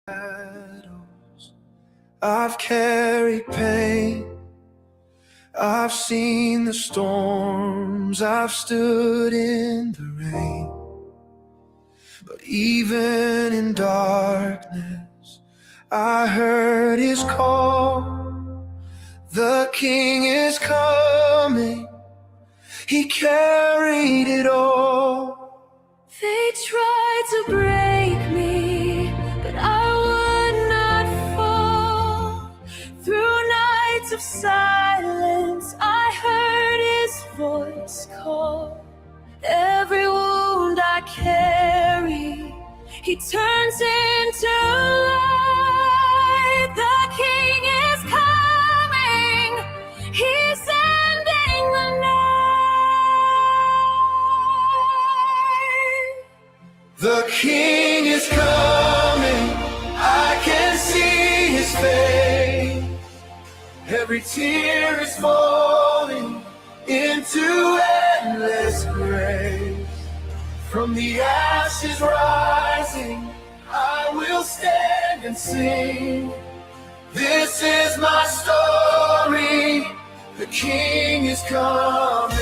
battles. I've carried pain. I've seen the storms. I've stood in the rain. But even in darkness, I heard his call. The King is coming. He carried it all. They tried to break me, but I would not fall. Through nights of silence, I heard his voice call. Every wound I carry, he turns into light. The King is coming. He's ending the night. The King is coming. I can see his face. Every tear is falling into endless grace. From the ashes rising, I will stand and sing. This is my story. The King is coming.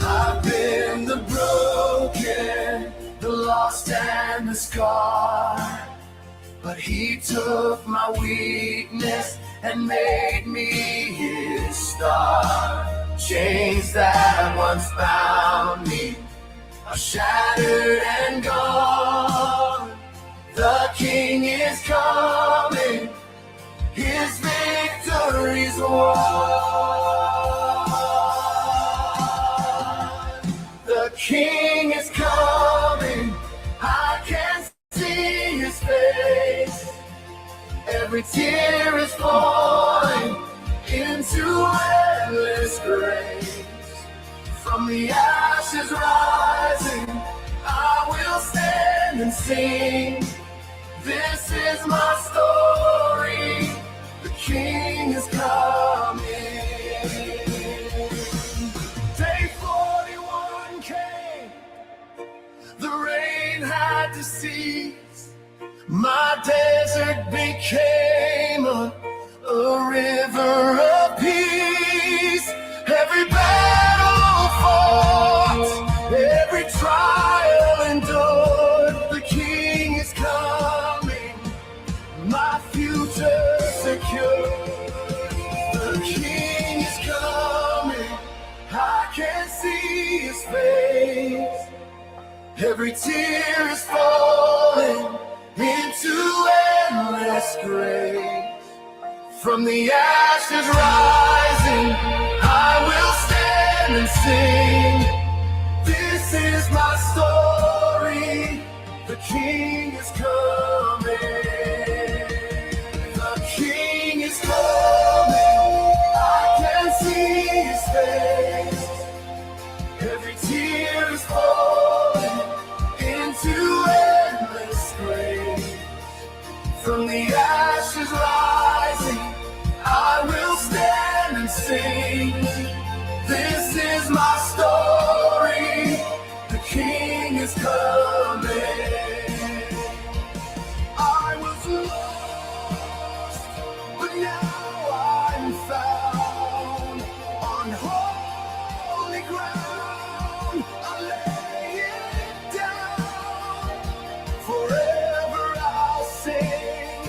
I've been the broken, the lost and the scarred, but he took my weakness and made me his star. Chains that once bound me are shattered and gone. The King is coming. His victory's won. The King is coming. I can see his face. Every tear is falling into endless grace. From the ashes rising, I will stand and sing. This is my story. The King is coming. Day 41 came. The rain had to cease. My desert became a river of peace. Every battle fought, every trial endured. The King is coming, my future secure. The King is coming, I can see his face. Every tear is falling into endless grace. From the ashes rising, I will stand and sing. This is my story. The King is coming. The King is coming. I can see his face. Every tear is falling into endless grace. From the ashes rising, I will stand and sing. This is my story. The King is coming. I was lost, but now I'm found. On holy ground, I lay it down. Forever I'll sing.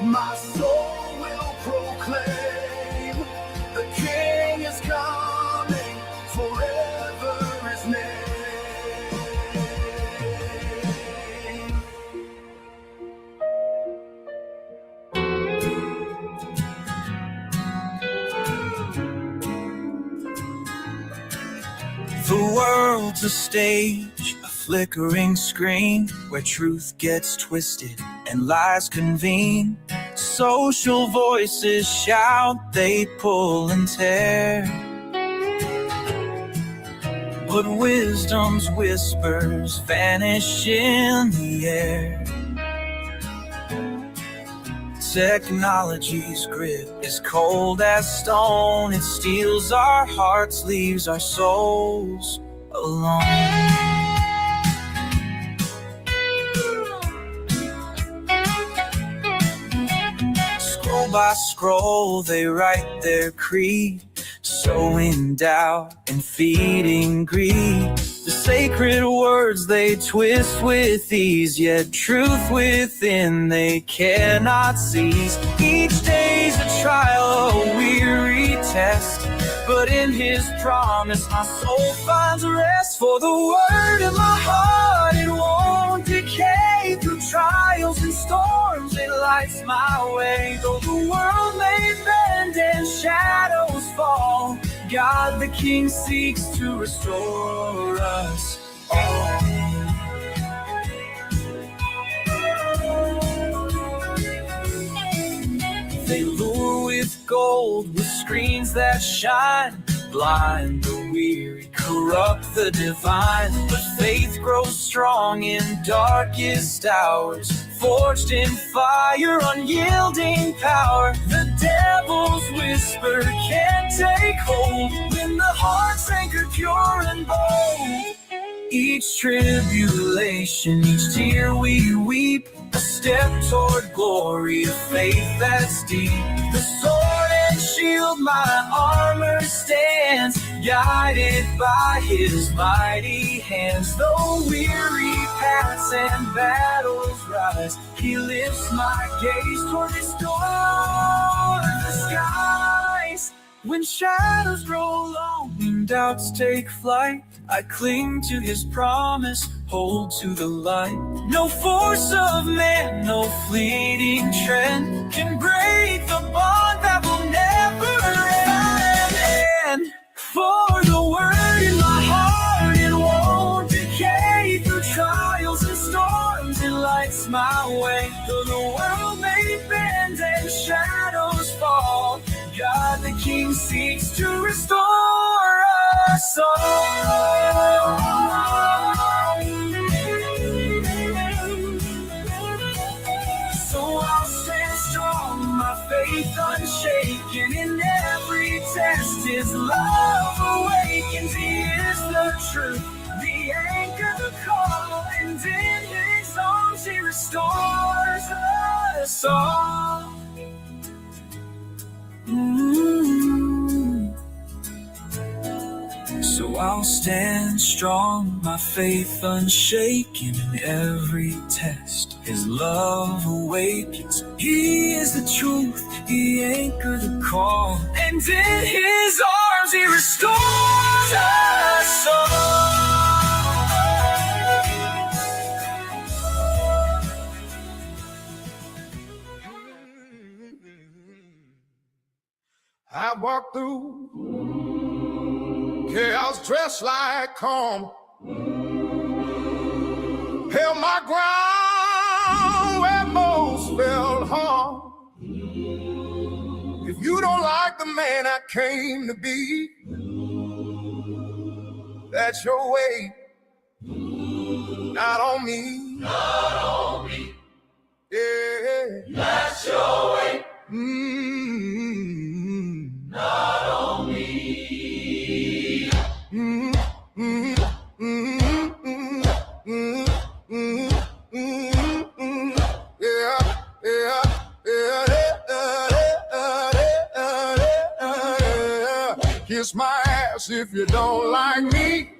My soul will proclaim. The King is coming. Forever his name. The world's a stage, a flickering screen where truth gets twisted and lies convene. Social voices shout, they pull and tear, but wisdom's whispers vanish in the air. Technology's grip is cold as stone. It steals our hearts, leaves our souls alone. Scroll by scroll, they write their creed, sowing doubt and feeding greed. The sacred words they twist with ease, yet truth within they cannot seize. Each day's a trial, a weary test, but in his promise my soul finds rest. For the word in my heart, it won't decay. Through trials and storms it lights my way. Though the world may bend and shadows fall, God the King seeks to restore us all. They lure with gold, with screens that shine, blind the weary, corrupt the divine. But faith grows strong in darkest hours, forged in fire, unyielding power. The devil's whisper can't take hold when the heart's anchored pure and bold. Each tribulation, each tear we weep, a step toward glory, a faith that's deep. The sword and shield, my armor stands, guided by his mighty hands. Though weary paths and battles rise, he lifts my gaze toward the skies. When shadows grow long and doubts take flight, I cling to his promise, hold to the light. No force of man, no fleeting trend can break the bond that will never end. For the word in my heart, it won't decay. Through trials and storms, it lights my way. Though the world may bend and shadows fall, God the King seeks to restore us all. So I'll stand strong, my faith unshaken. In every test his love awakens. He is the truth, the anchor, the call, and in his arms he restores us all. So I'll stand strong, my faith unshaken. In every test his love awakens. He is the truth, he anchored the call, and in his arms he restores us all. I walk through chaos dressed like calm, held my ground where most felt harm. If you don't like the man I came to be, that's your way, not on me. Not on me. Yeah, that's your way. Not on me. Kiss my ass if you don't like me.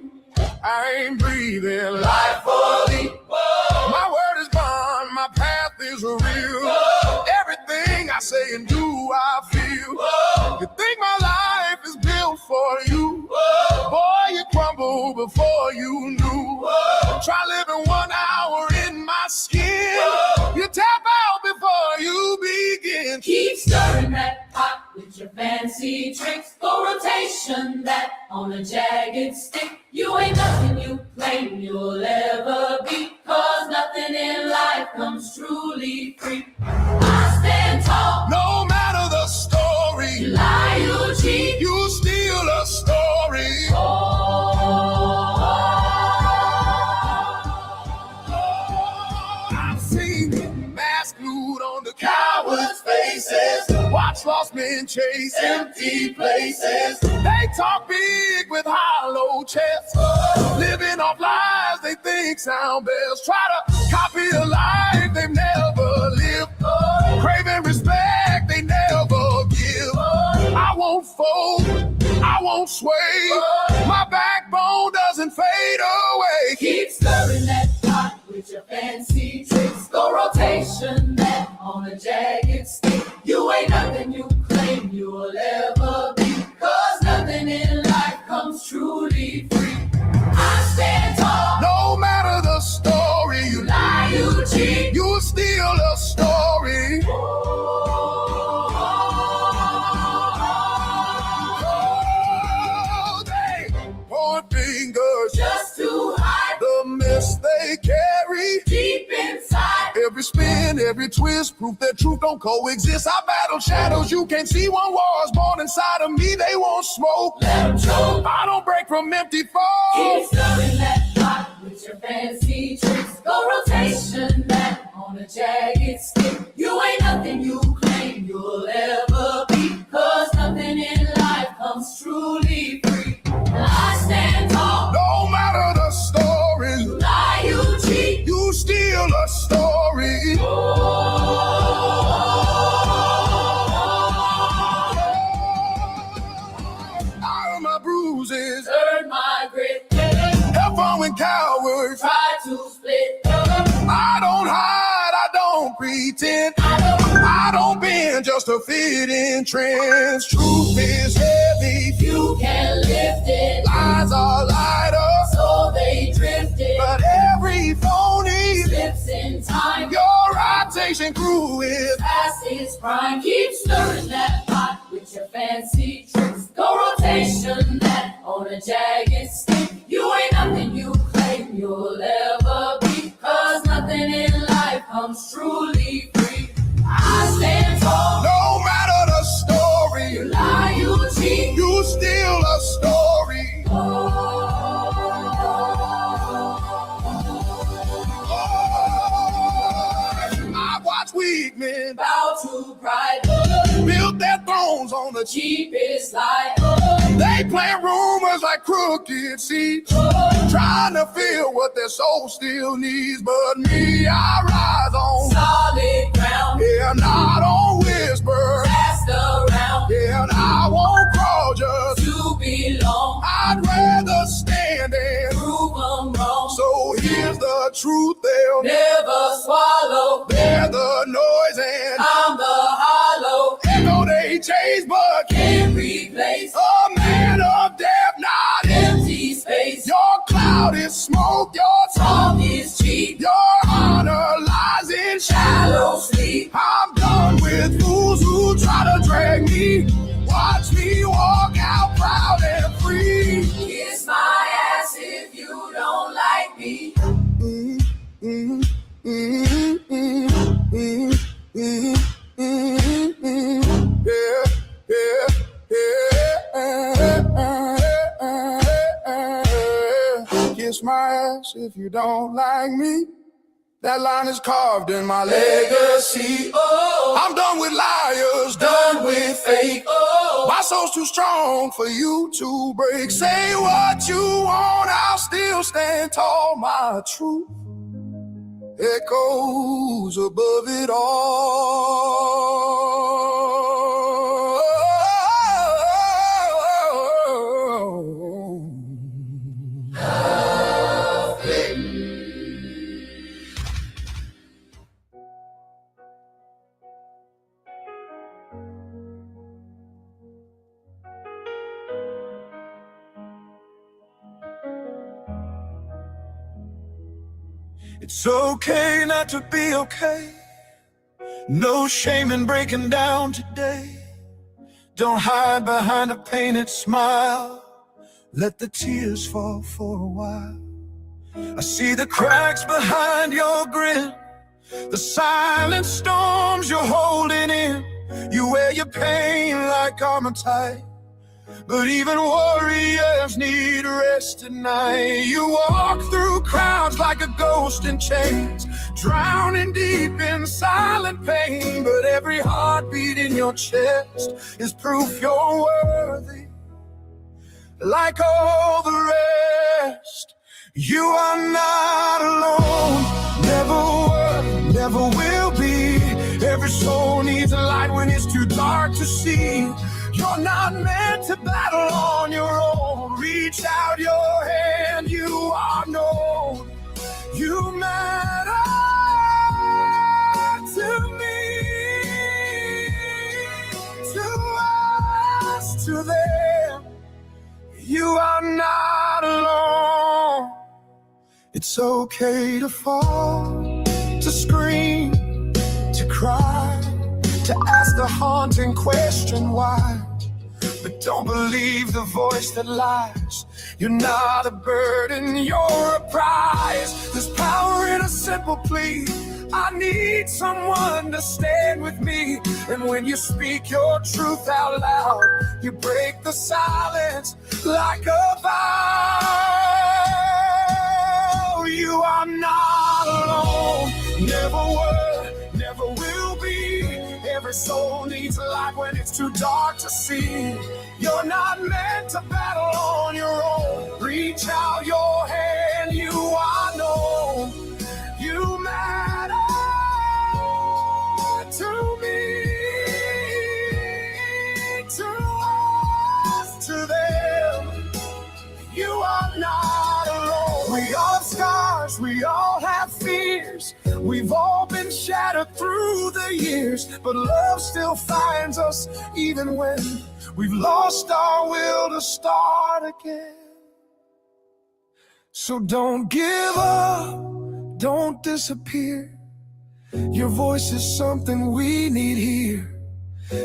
I ain't breathing life for thee. Whoa. My word is bond, my path is real. Whoa. Everything I say and do, I feel. Whoa. You think my life is built for you? Whoa. Boy, you crumble before you knew. Whoa. Try living 1 hour in my skin. Whoa. You tap out before you begin. Keep stirring that pot with your fancy tricks. Go rotation that on a jagged stick. You ain't nothing you claim you'll ever be, 'cause nothing in life comes truly free. I stand tall, no matter the story. You lie, you cheat, you steal a story. I've seen the mask glued on the coward's face. horsemen chase empty places. They talk big with hollow chests, living off lies they think sound best. Try to copy a life they've never lived, craving respect they never give. I won't fold, I won't sway, my backbone doesn't fade away. Keep stirring that pot with your fancy tricks. Go rotation that on a jagged stick. You ain't nothing you claim you'll ever be, 'cause nothing in life comes truly free. I stand tall, No matter the story, you lie, you cheat. you're still a story. Oh, they point fingers Just to hide the mess they carry. deep inside. Every spin, every twist, proof that truth don't coexist. I battle shadows you can't see. One war's born inside of me, they won't smoke. Let 'em choke. I don't break from empty Keep foes. stirring that pot with your fancy tricks. Go rotation that on a jagged stick. You ain't nothing you claim you'll ever be, 'cause nothing in life comes truly free. I stand tall, No matter the story, you lie, you cheat. you still a story. Out of my bruises, Earn my grit, have fun with cowards. try to split. I don't hide, I don't pretend. I don't bend just to fit in trends. Truth is heavy, You can lift it, lies are lighter, so they drifted. but every phony, Slips in time, your rotation crew is. past its prime. Keep stirring that pot with your fancy tricks. Go rotation that on a jagged stick. You ain't nothing you claim you'll ever be, 'cause nothing in life comes truly free. I stand tall, No matter the you story, lie, you cheat. you still a story. I watch weak men Bow to pride, build their thrones on the cheap. cheapest lie. They plant rumors like crooked seeds, trying to feel what their soul still needs. But me, I rise on, Solid ground, yeah, not on whisper, passed around yeah, and I won't crawl just. to belong. I'd rather stand and Prove 'em wrong, so here's the truth, they'll never swallow. bear the noise and I'm the hollow, echo they chase, but can't replace. a man of depth, not Empty space, your cloud is smoke, your talk is cheap. your honor lies in Shallow shadow. sleep, I'm done with fools who try to drag me. Watch me walk out proud and free. kiss my ass if you don't like me. Mm, mm, mm, mm, mm, mm, mm, mm. Yeah, yeah, yeah. Kiss my ass if you don't like me. That line is carved in my legacy. Oh, I'm done with liars, done with fake. oh, My soul's too strong for you to break. Say what you want, I'll still stand tall. My truth echoes above it all. It's okay not to be okay. No shame in breaking down today. Don't hide behind a painted smile. Let the tears fall for a while. I see the cracks behind your grin, the silent storms you're holding in. You wear your pain like armor tight, but even warriors need rest at night. You walk through crowds like a ghost in chains, drowning deep in silent pain. But every heartbeat in your chest is proof you're worthy, like all the rest. You are not alone, never were, never will be. Every soul needs a light when it's too dark to see. You're not meant to battle on your own. Reach out your hand, you are known. You matter to me, to us, to them. You are not alone. It's okay to fall, to scream, to cry, to ask the haunting question why. But don't believe the voice that lies. You're not a burden, you're a prize. There's power in a simple plea. I need someone to stand with me. And when you speak your truth out loud, you break the silence like a vow. You are not alone, never were, never will be. Every soul needs a light when it's too dark to see. You're not meant to battle on your own. Reach out your hand, you are known. You matter to me, to us, to them. You are not alone. We all have scars, we all have fears. We've all been shattered through the years, but love still finds us even when we've lost our will to start again. So don't give up, don't disappear. Your voice is something we need here.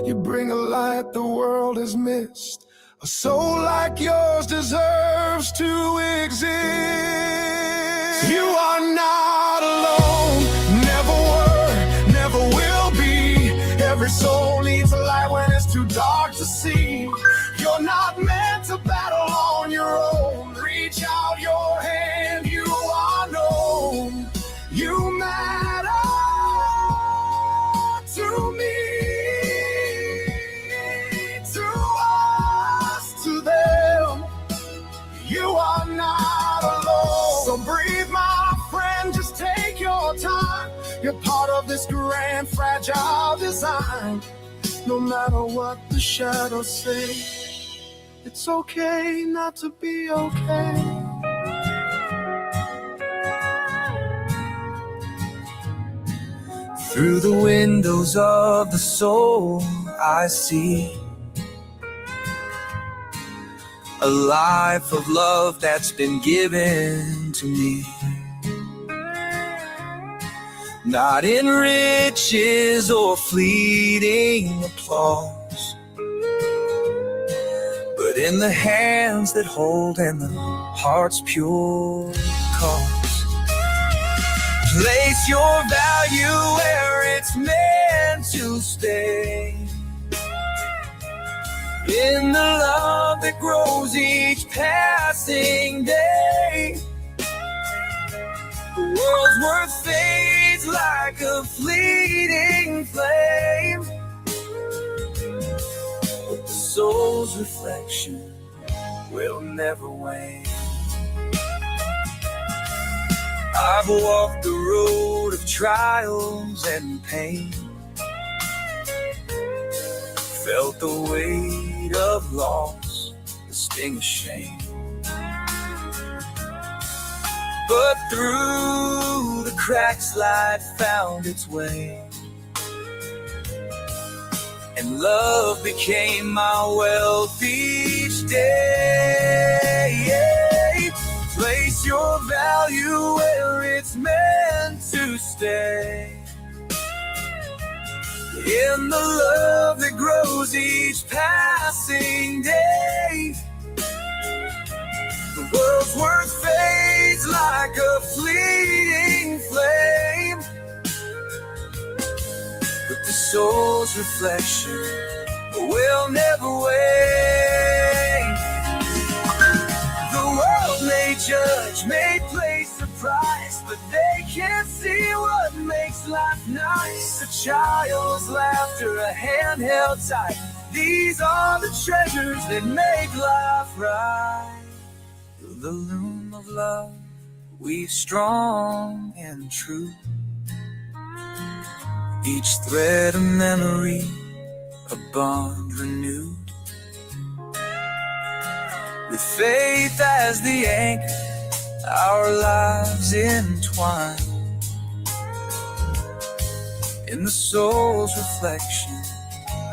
You bring a light the world has missed. A soul like yours deserves to exist. You are not alone, never were, never will be. Every soul needs a light when it's too dark to see. You're not meant to battle on your own. Reach out your hand, you are known. You matter to me, to us, to them. You are not alone. So breathe, my friend, just take your time. You're part of this grand, fragile design. No matter what the shadows say, it's okay not to be okay. Through the windows of the soul, I see a life of love that's been given to me. Not in riches or fleeting applause, but in the hands that hold and the heart's pure cause. Place your value where it's meant to stay, in the love that grows each passing day. The world's worth fades like a fleeting flame, but the soul's reflection will never wane. I've walked the road of trials and pain, felt the weight of loss, the sting of shame. But through the cracks light found its way, and love became my wealth each day. Place your value where it's meant to stay, in the love that grows each passing day. The world's worth fades like a fleeting flame, but the soul's reflection will never wane. The world may judge, may place a price, but they Can't see what makes life nice. A child's laughter, a hand held tight. These are the treasures that make life right. Through the loom of love, weave strong and true. Each thread a memory, a bond renewed. With faith as the anchor, our lives entwine. In the soul's reflection,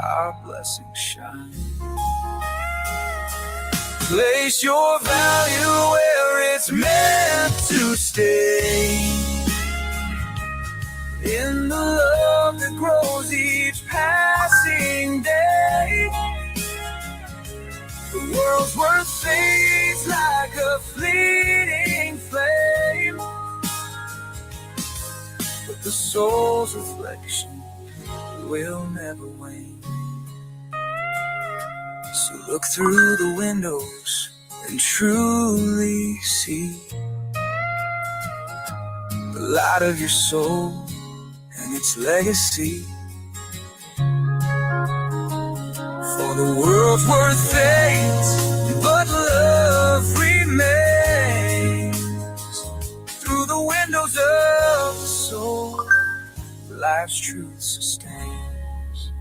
our blessings shine. Place your value where it's meant to stay. In the love that grows each passing day. The world's worth fades like a fleeting flame, but the soul's reflection will never wane. So look through the windows and truly see the light of your soul and its legacy. For the world's worth fades, but love remains. Through the windows of the soul, life's truth sustains.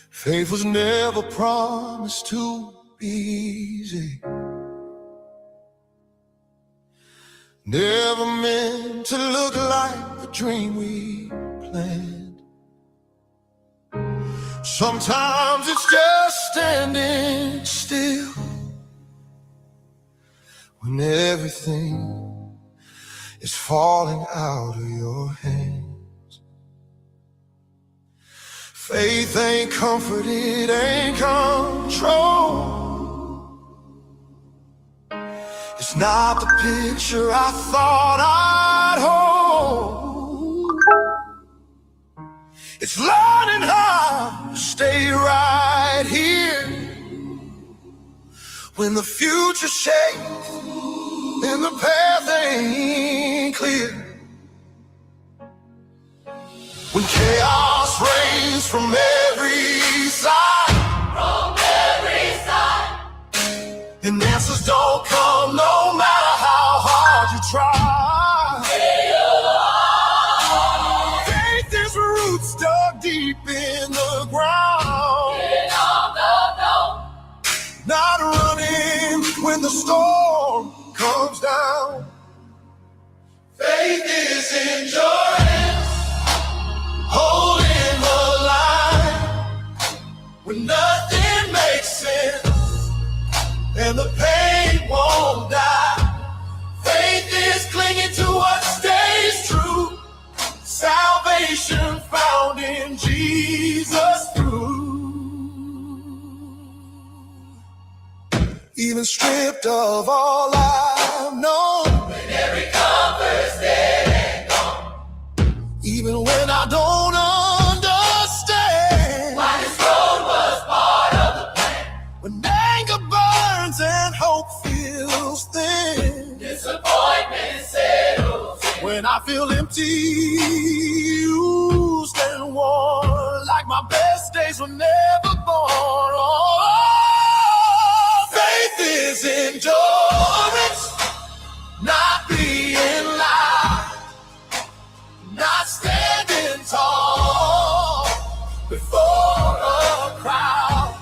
Faith was never promised to be easy. Never meant to look like the dream we planned. Sometimes it's just standing still when everything is falling out of your hands. Faith ain't comfort, it ain't control. It's not the picture I thought I'd hold. It's learning how to stay right here when the future shakes and the path ain't clear. When chaos reigns from every side, and answers don't come no matter how hard you try. Faith is roots dug deep in the ground, not running when the storm comes down. Faith is endurance, holding the line when nothing makes sense and the pain won't die. Faith is clinging to what stays true. Salvation found in Jesus through. Even stripped of all I've known, when every comfort's dead and gone, even when I don't understand why this road was part of the plan. When anger burns and hope feels thin, disappointment settles in. When I feel empty, used and worn, like my best days were never born. Oh, faith is endurance, not being loud, not standing tall before a crowd.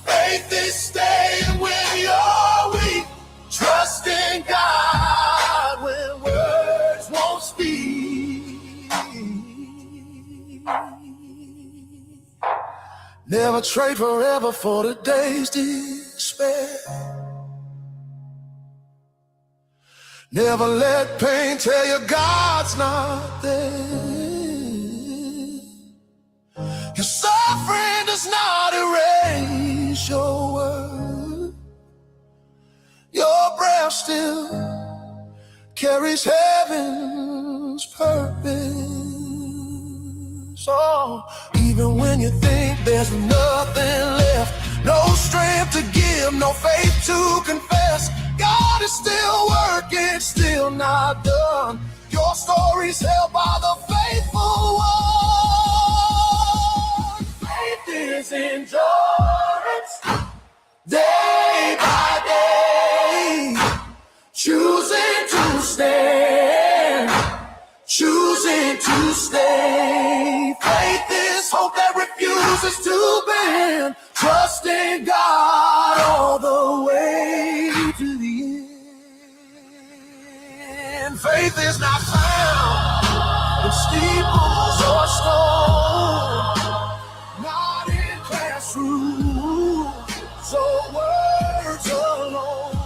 Faith is staying when you're weak, trusting God when words won't speak. Never trade forever for the day's despair. Never let pain tell you God's not there. Your suffering does not erase your worth. Your breath still carries heaven's purpose. So even when you think there's nothing left, no strength to give, no faith to confess, God is still working, still not done. Your story's held by the faithful one. Faith is endurance, day by day, choosing to stand, choosing to stay. Faith is hope that refuses to bend, trusting God all the way to the end. Faith is not found in steeples or stone, not in classrooms or words alone.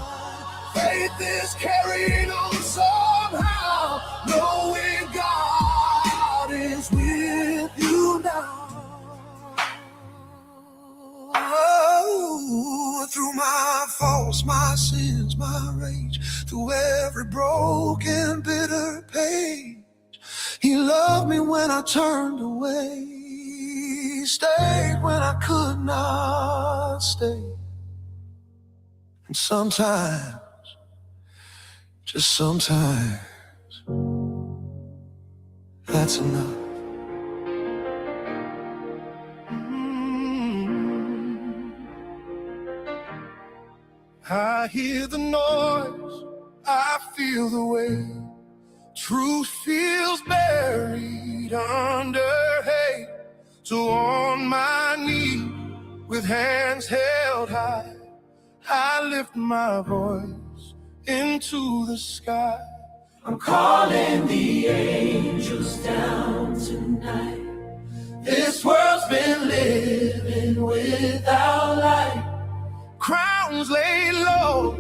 Faith is carried on somehow, knowing God is with you now. Oh, through my faults, my sins, my rage, through every broken, bitter page, He loved me when I turned away. He stayed when I could not stay. And sometimes, just sometimes, that's enough. I hear the noise, I feel the weight. Truth feels buried under hate. So on my knees, with hands held high, I lift my voice into the sky. I'm calling the angels down tonight. This world's been living without light. Crowns laid low,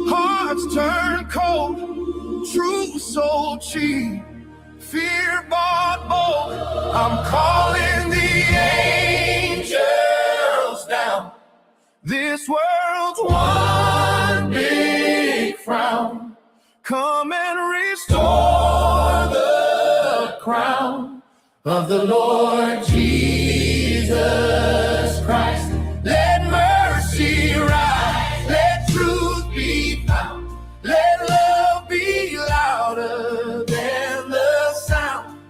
hearts turn cold, truth so cheap, fear bought bold. I'm calling the angels down. This world's one big frown. Come and restore the crown of the Lord Jesus Christ. Let mercy rise, let truth be found, let love be louder than the sound.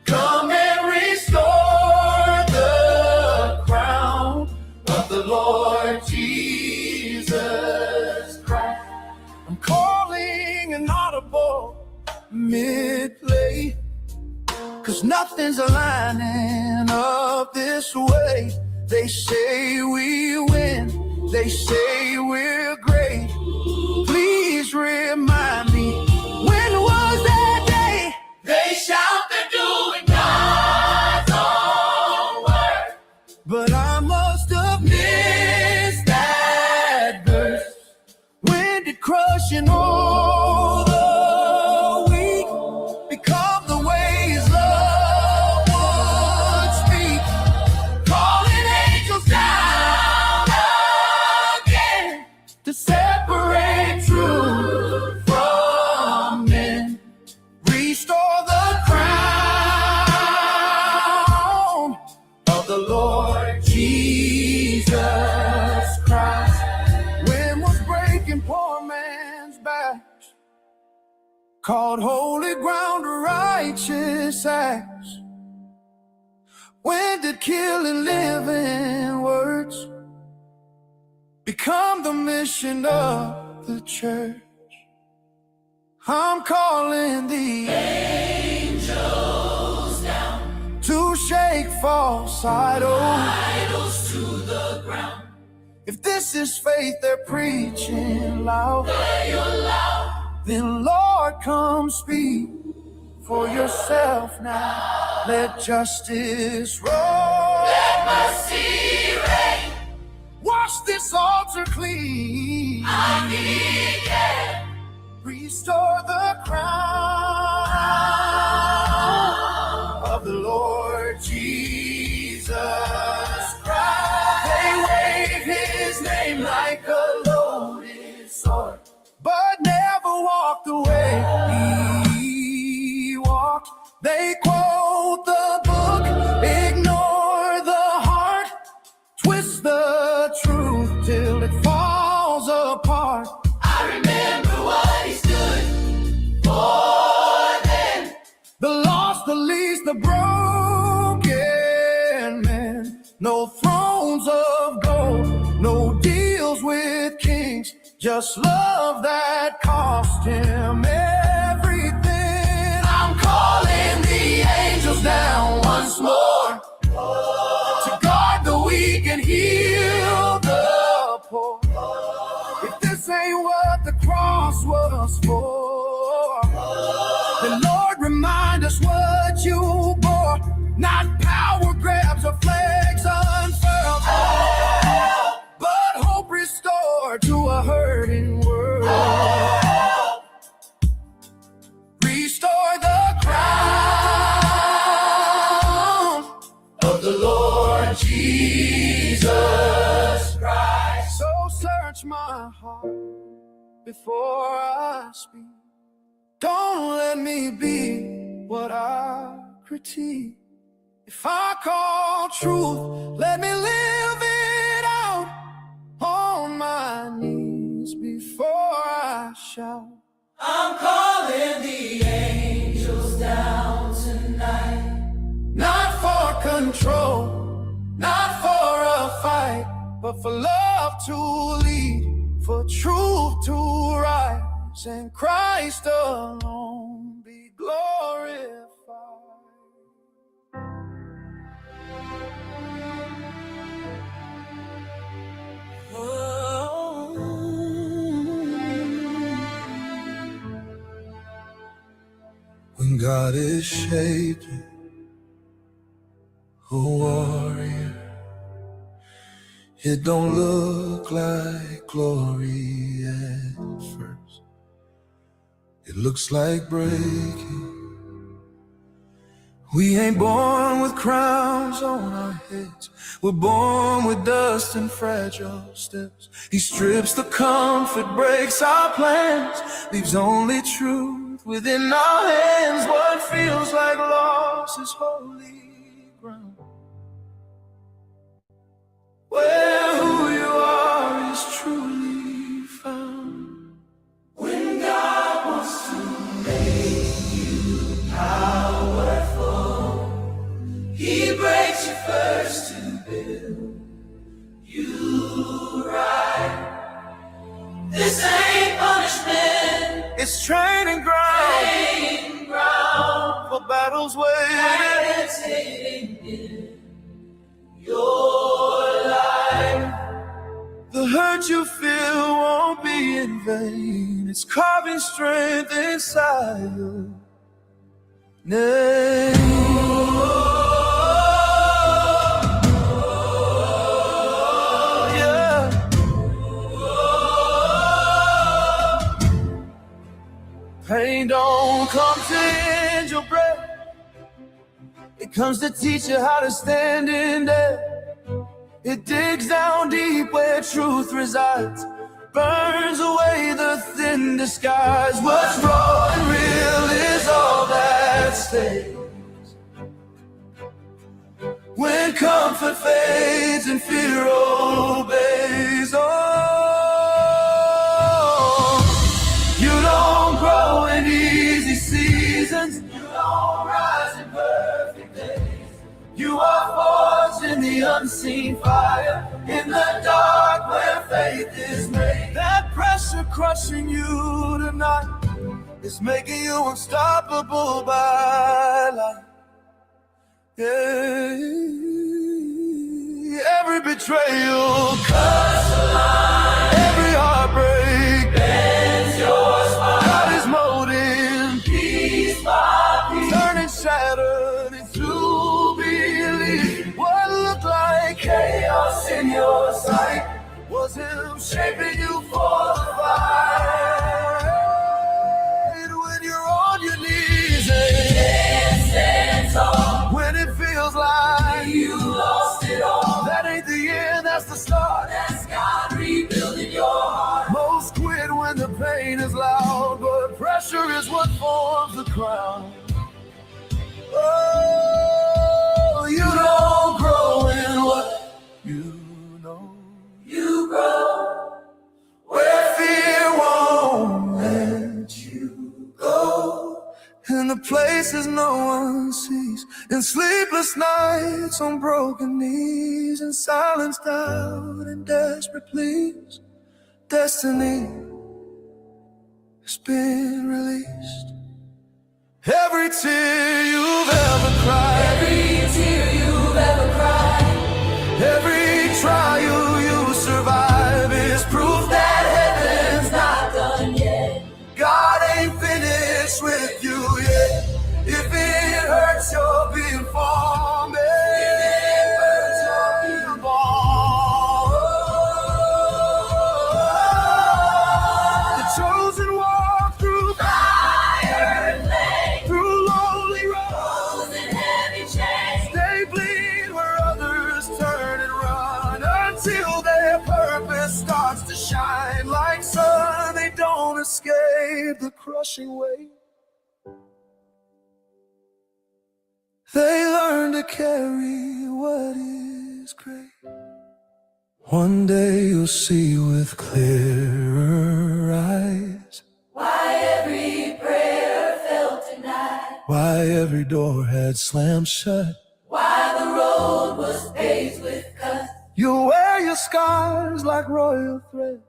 Come and restore the crown of the Lord Jesus Christ. I'm calling an audible mid-play, 'cause nothing's aligning up this way. They say we win, they say we're great. Please remind me, when was that day? They shout they're doing God's own work, but I must have missed that verse. When did crushing all the weak become the ways love would speak? Calling angels down again to separate truth from men. Restore the crown of the Lord Jesus Christ. When was breaking poor man's back, called holy ground righteous acts? When did killing living words become the mission of the church? I'm calling the angels down to shake false idols to the ground. If this is faith they're preaching loud, then Lord, come speak for yourself now. Let justice roll, let mercy reign. Wash this altar clean. I need it. Restore the crown of the Lord Jesus Christ. They wave His name like a loaded sword, but never walk the way He walked. They quote the book broken man. No thrones of gold, no deals with kings, just love that cost him everything. I'm calling the angels down once more to guard the weak and heal the poor. If this ain't what the cross was for, then Lord, remind us what you bore. Not power grabs or flags unfurled, but hope restored to a hurting world. Restore the crown of the Lord Jesus Christ. So search my heart before I speak. Don't let me be what I critique. If I call truth, let me live it out on my knees before I shout. I'm calling the angels down tonight. Not for control, not for a fight, but for love to lead, for truth to rise, and Christ alone be glorified. When God is shaping a warrior, it don't look like glory at first. It looks like breaking. We ain't born with crowns on our heads. We're born with dust and fragile steps. He strips the comfort, breaks our plans, leaves only truth within our hands. What feels like loss is holy ground, where who you are is truly found. When God wants to make you powerful, He breaks you first to build you right. This ain't punishment, It's training ground for battles waiting in your life. The hurt you feel won't be in vain. It's carving strength inside your name. Yeah. Pain don't come to end your breath. It comes to teach you how to stand in death. It digs down deep where truth resides, burns away the thin disguise. What's raw and real is all that stays. When comfort fades and fear obeys, oh, you don't grow in easy seasons, you don't rise in perfect days. You are forged in the unseen fire, in the dark where faith is made. That pressure crushing you tonight is making you unstoppable by life. Yeah. Every betrayal cuts the line, every heartbreak bends your spine. God is molding piece by piece, turning shattered into belief. What looked like chaos in your sight was Him shaping you for the fight. When you're on your knees and stand tall, when it feels like you lost it all, that ain't the end, that's the start. That's God rebuilding your heart. Most quit when the pain is loud, but pressure is what forms the crown. Oh, you don't grow in what you know. You grow Where fear won't let you go, in the places no one sees, and sleepless nights on broken knees and silenced doubt and desperate pleas. Destiny has been released. Every tear you've ever cried, Every tear you've ever cried, every trial you survive is proof that heaven's not done yet. God ain't finished with you yet. If it hurts, you're being formed. The chosen walk through Fire and flame, through lonely roads. rose and heavy chains. They bleed where others turn and run until their purpose starts to shine like sun. They don't escape the crushing weight. They learn to carry what is great. One day you'll see with clearer eyes Why every prayer felt denied, why every door had slammed shut. why the road was paved with cuts. You wear your scars like royal thread.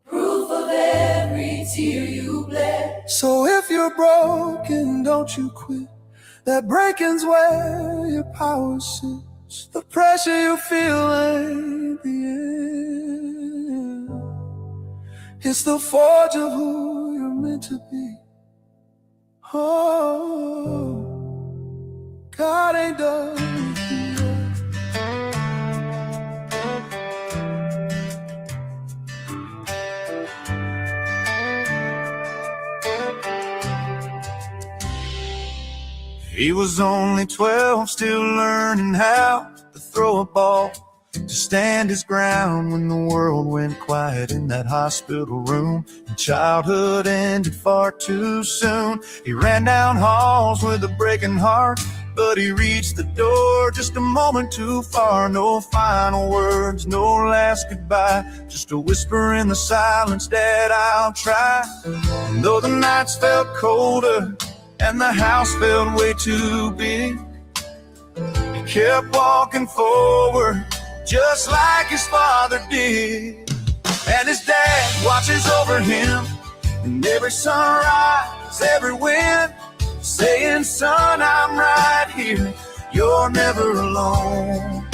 Proof of every tear you bled. So if you're broken, don't you quit. That breaking's where your power sits. The pressure you feel ain't the end. It's the forge of who you're meant to be. Oh, God ain't done with you yet. He was only 12, still learning how to throw a ball, to stand his ground when the world went quiet in that hospital room. And childhood ended far too soon. He ran down halls with a breaking heart, but he reached the door just a moment too far. No final words, no last goodbye, just a whisper in the silence, Dad, I'll try. And though the nights felt colder and the house felt way too big, he kept walking forward just like his father did. And his dad watches over him, and every sunrise, every wind, saying, son, I'm right here, you're never alone.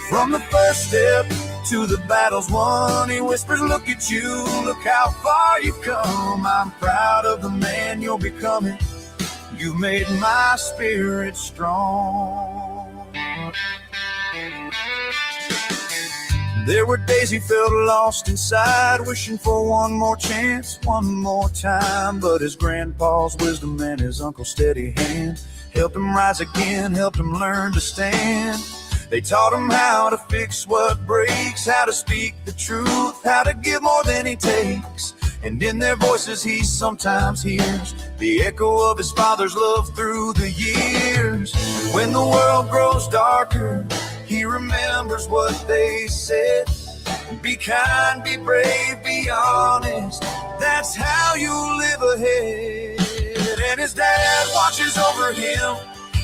From the first step to the battles won, he whispers, look at you, look how far you've come. I'm proud of the man you're becoming. You made my spirit strong. There were days he felt lost inside, wishing for one more chance, one more time. But his grandpa's wisdom and his uncle's steady hand helped him rise again, helped him learn to stand. They taught him how to fix what breaks, how to speak the truth, how to give more than he takes. And in their voices he sometimes hears the echo of his father's love through the years. When the world grows darker, he remembers what they said. Be kind, be brave, be honest. That's how you live ahead. And his dad watches over him,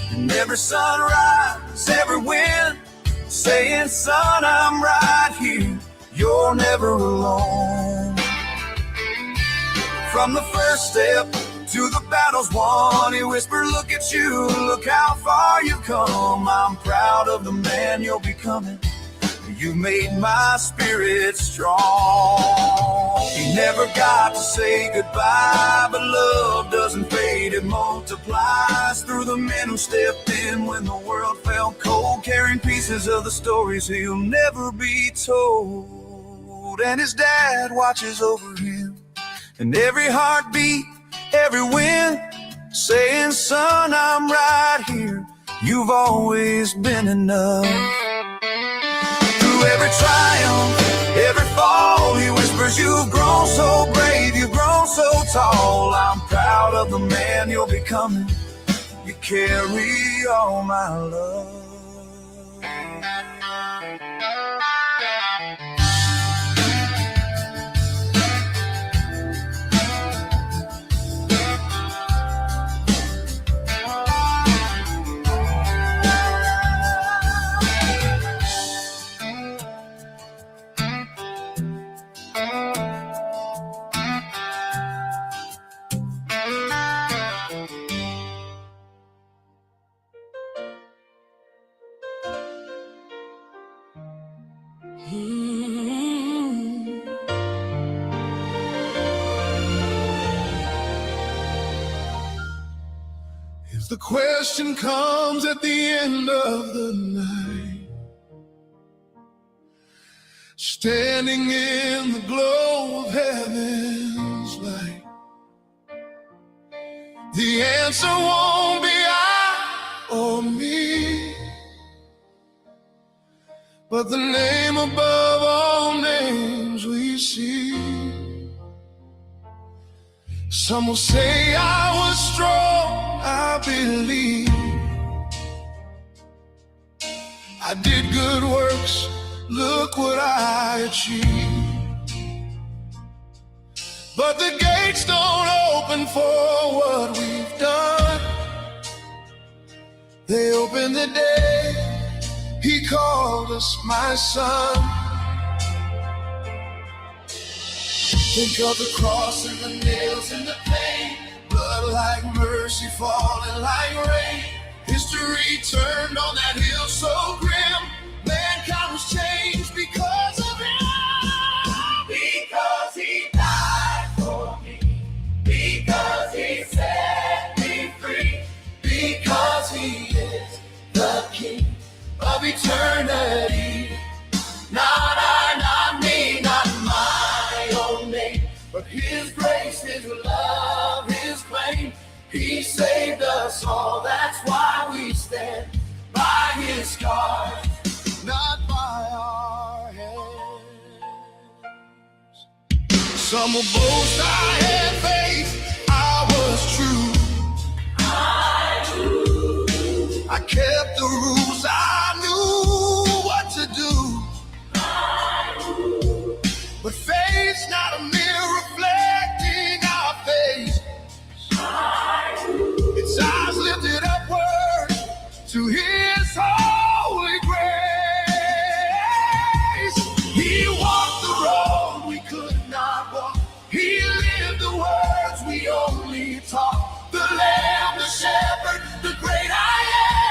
and every sunrise, every wind, saying, son, I'm right here, you're never alone. From the first step to the battles won, he whispered, look at you, look how far you've come. I'm proud of the man you're becoming. You made my spirit strong. He never got to say goodbye, but love doesn't fade, it multiplies through the men who stepped in when the world felt cold, carrying pieces of the stories he'll never be told. And his dad watches over him, and every heartbeat, every wind, saying, son, I'm right here, you've always been enough. Through every triumph, every fall, he whispers, you've grown so brave, you've grown so tall. I'm proud of the man you're becoming. You carry all my love. If the question comes at the end of the night, standing in the glow of heaven's light, the answer won't be I or me, but the name above all names we see. Some will say I was strong, I believe I did good works, look what I achieved. But the gates don't open for what we've done. They open the day He called us my son. Think of the cross and the nails and the pain, blood like mercy falling like rain. History turned on that hill so grim. Mankind was changed because of Him. Because He died for me. Because He set me free. Because He is the King of eternity. Not I, not me, not my own name, but His grace, His love, His claim. He saved us all, that's why we stand by His scars, not by our hands. Some will boast I had faith, I was true. I kept the rules, I knew what to do. But faith's not a mirror reflecting our face. It's eyes lifted upward to His holy grace. He walked the road we could not walk. He lived the words we only talk. The Lamb, the Shepherd, the great I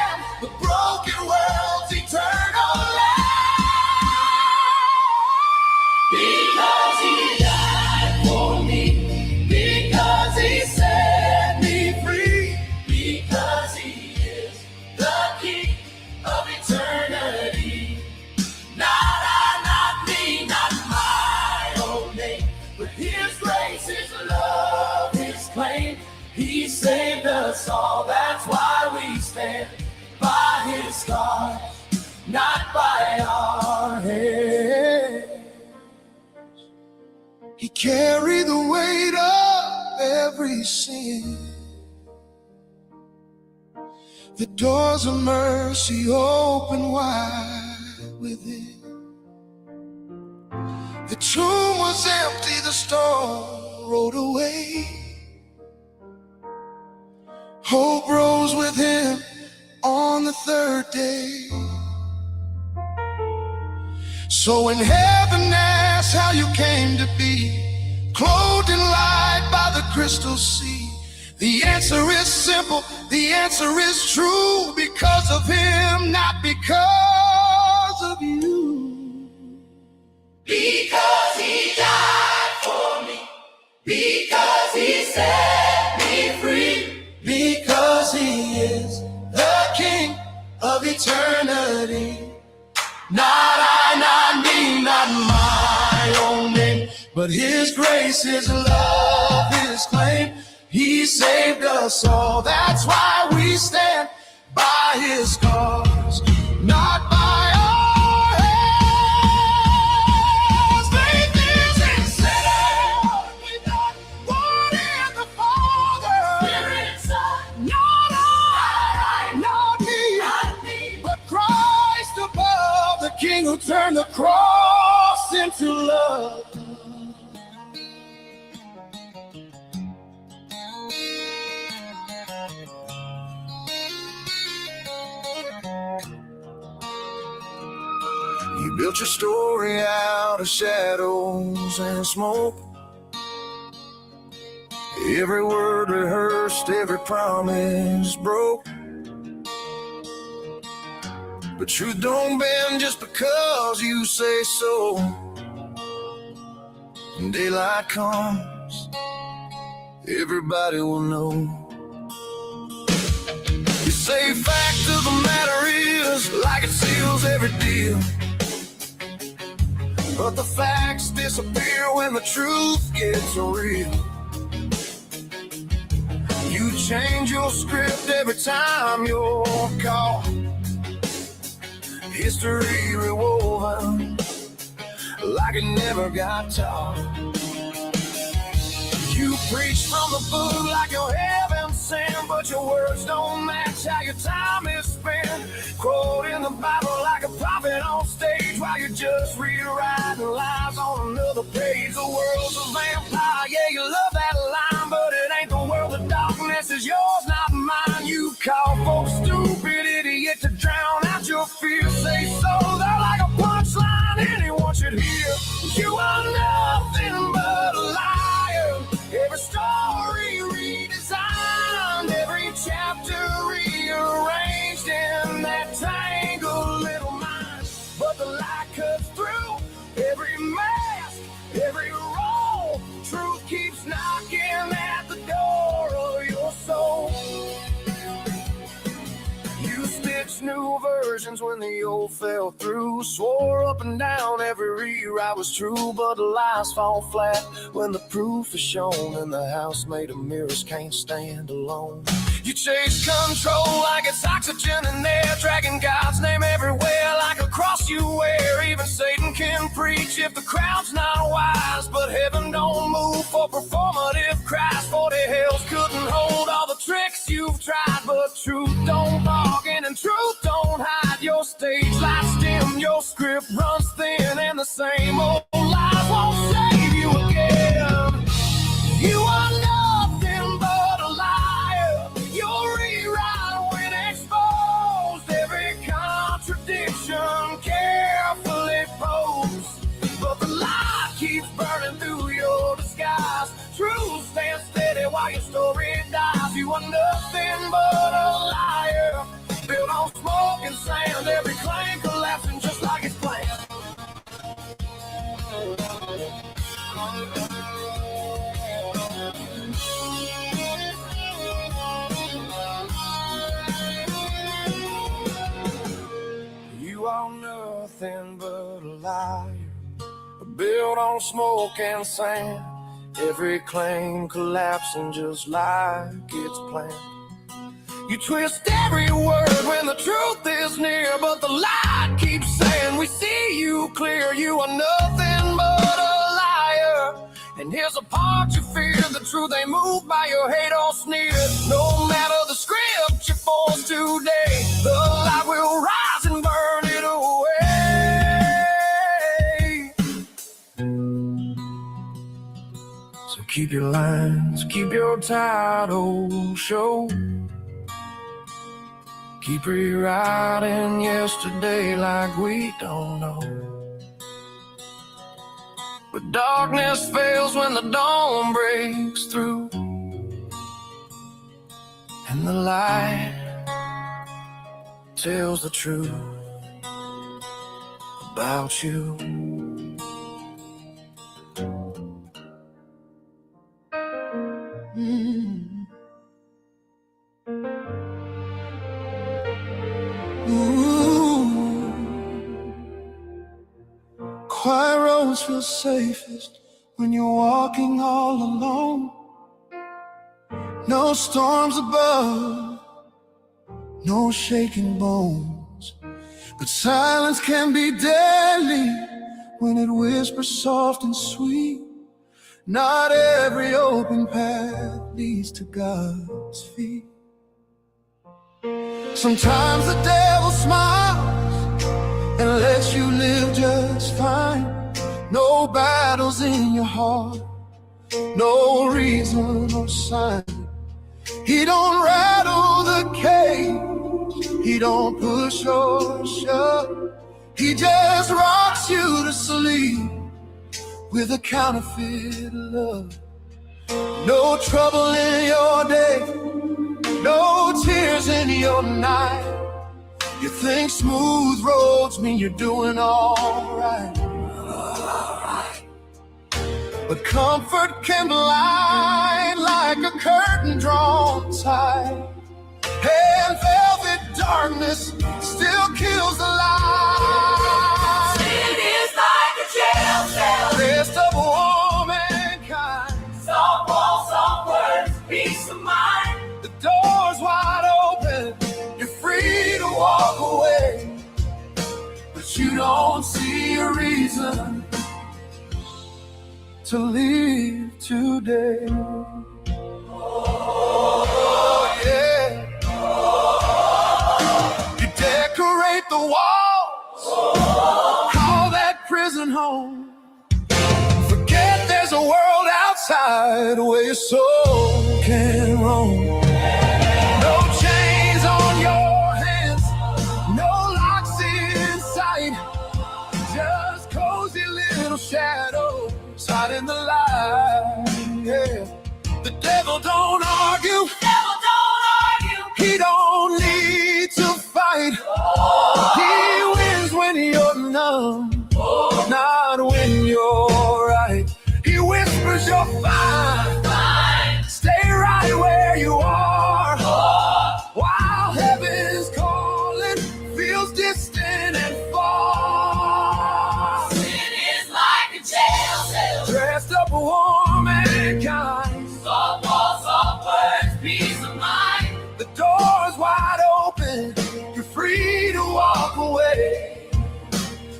am, the broken world's eternal Lamb. Because He died for me, because He set me free, because He is the King of eternity. Not I, not me, not my own name, but His grace, His love, His claim. He saved us all, that's why we stand by His scars, not by our hands. He carried the weight of every sin. The doors of mercy open wide within. The tomb was empty, the storm rolled away. Hope rose with Him on the third day. So when heaven asks how you came to be, clothed in light by the crystal sea, the answer is simple, the answer is true. Because of Him, not because of you. Because He died for me, because He set me free, because He is the King of eternity. Not I, not me, not my own name, but His grace, His love, His claim. He saved us all, that's why we stand by His scars, not by our hands. Faith is instead without one in the Father, Spirit and Son. Not I, not me, but Christ above, the King who turned the cross into love. You built your story out of shadows and smoke. Every word rehearsed, every promise broke. But truth don't bend just because you say so. When daylight comes, everybody will know. You say fact of the matter is like it seals every deal. But the facts disappear when the truth gets real. You change your script every time you're caught. History rewoven like it never got taught. You preach from the book like you're heaven sent, but your words don't match how your time is spent. Quoting the Bible like a prophet on stage while you're just rewriting lies on another page. The world's a vampire, yeah, you love that line, but it ain't the world of darkness, is yours, not mine. You call folks stupid idiot to drown out your fears. Say so, they're like a punchline anyone should hear. You are nothing but a liar. Every story redesigned, every chapter rearranged in that tangled little mind. But the light cuts through every mask, every role. Truth keeps knocking at the door of your soul. You stitch new versions when the old fell through. Swore up and down every rewrite was true, but the lies fall flat when the proof is shown, and the house made of mirrors can't stand alone. You chase control like it's oxygen in there, dragging God's name everywhere like a cross you wear. Even Satan can preach if the crowd's not wise, but heaven don't move for performative cries. 40 hells couldn't hold all the tricks you've tried, but truth don't bargain and truth don't hide. Your stage lights dim, your script runs thin, and the same old lies won't save you again. You are nothing but a liar. Your rewrite when exposed, every contradiction carefully posed. But the light keeps burning through your disguise. Truth stands steady while your story dies. You are nothing but a liar, built on smoke and sand. Every claim collapsing just like it's planned. You are nothing but a liar, built on smoke and sand. Every claim collapsing just like it's planned. You twist every word when the truth is near, but the light keeps saying we see you clear. You are nothing but a liar, and here's a part you fear. The truth ain't moved by your hate or sneer. No matter the script you force today, the light will rise and burn it away. So keep your lines, keep your title show. Keep rewriting yesterday like we don't know. But darkness fails when the dawn breaks through, and the light tells the truth about you. Quiet roads feel safest when you're walking all alone. No storms above, no shaking bones. But silence can be deadly when it whispers soft and sweet. Not every open path leads to God's feet. Sometimes the devil smiles and lets you live just fine. No battles in your heart, no reason or sign. He don't rattle the cage, he don't push or shove. He just rocks you to sleep with a counterfeit love. No trouble in your day, no tears in your night. You think smooth roads mean you're doing all right, but comfort can blind like a curtain drawn tight, and velvet darkness still kills the light. Sin is like a jail cell. Rest of all mankind. Soft walls, soft words, peace of mind. The door's wide open. You're free to walk away, but you don't see a reason to leave today. Oh, yeah. You decorate the walls, call that prison home. Forget there's a world outside where your soul can roam. No chains on your hands, no locks in sight, just cozy little shadows hide in the light. Yeah. The devil don't argue. The devil don't argue. He don't need to fight. He wins when you're numb, not when you're right. He whispers you're fine. Stay right where you are. While heaven's calling feels distant and far. Sin is like a jail cell. Dressed up warm mankind. Soft walls, soft words, peace of mind. The door's wide open. You're free to walk away,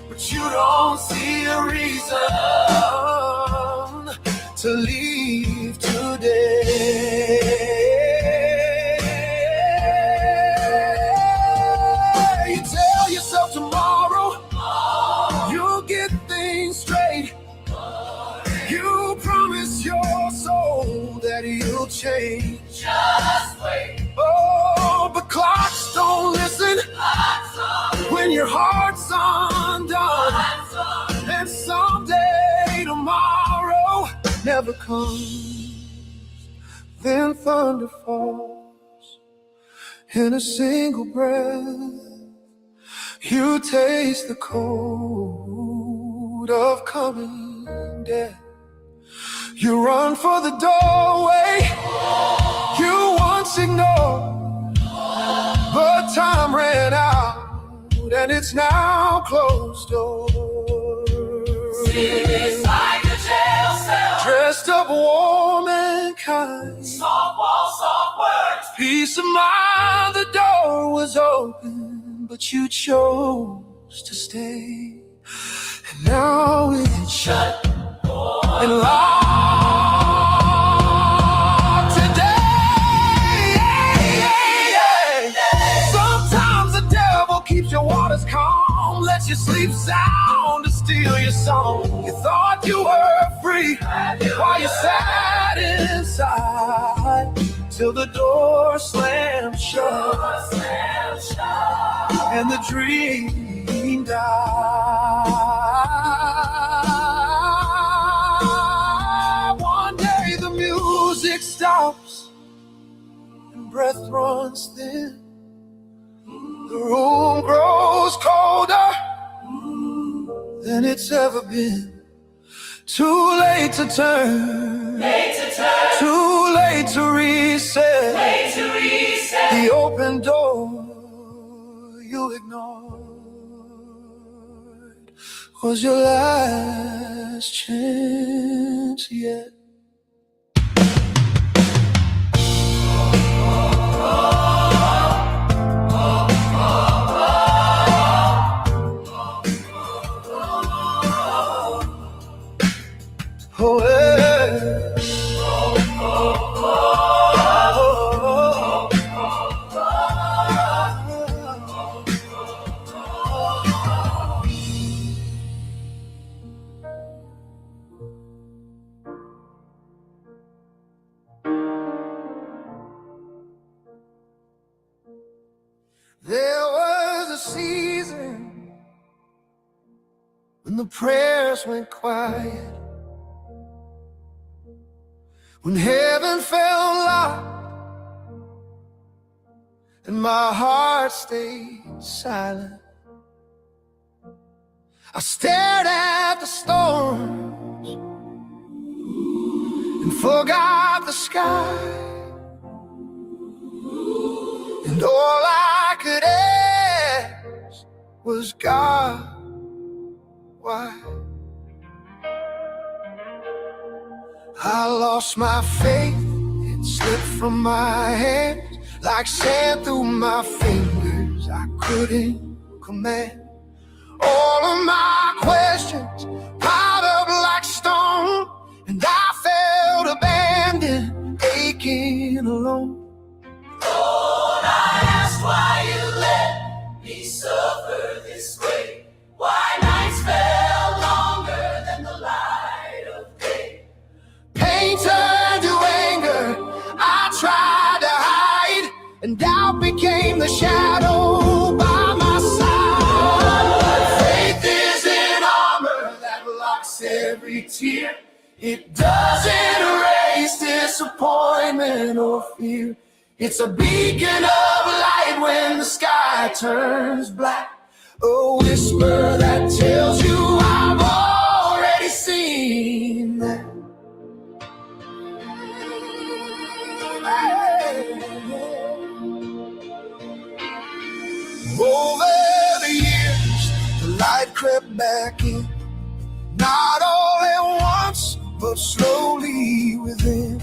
but you don't see a reason to leave today. You tell yourself tomorrow you'll get things straight. You promise your soul that you'll change. Just wait. Oh, but clocks don't listen when your heart's undone. And someday tomorrow never comes. Then thunder falls in a single breath. You taste the cold of coming death. You run for the doorway you once ignored, but time ran out and it's now closed doors. It's like a jail cell. Dressed up warm and kind, Soft walls, soft words. peace of mind. The door was open, but you chose to stay, and now it's shut and locked today. Sometimes the devil keeps your waters calm, lets you sleep sound to steal your song. You thought you were free while you sat inside, till the door slammed shut and the dream died. One day the music stops and breath runs thin. The room grows colder than it's ever been. Too late to turn, too late to reset. The open door you ignored was your last chance yet. Oh, yeah. There was a season when the prayers went quiet, when heaven felt locked and my heart stayed silent. I stared at the storms and forgot the sky, and all I could ask was, God, why? I lost my faith, it slipped from my hands like sand through my fingers. I couldn't command all of my questions piled up like stone, and I felt abandoned, aching alone. Lord, I ask why you let me suffer this way, why nights fell longer than the light of day. Pain turned to anger, I tried to hide, and doubt became the shadow by my side. Faith is an armor that blocks every tear. It doesn't erase disappointment or fear. It's a beacon of light when the sky turns black, a whisper that tells you I've already seen that. Over the years, the light crept back in, not all at once, but slowly within.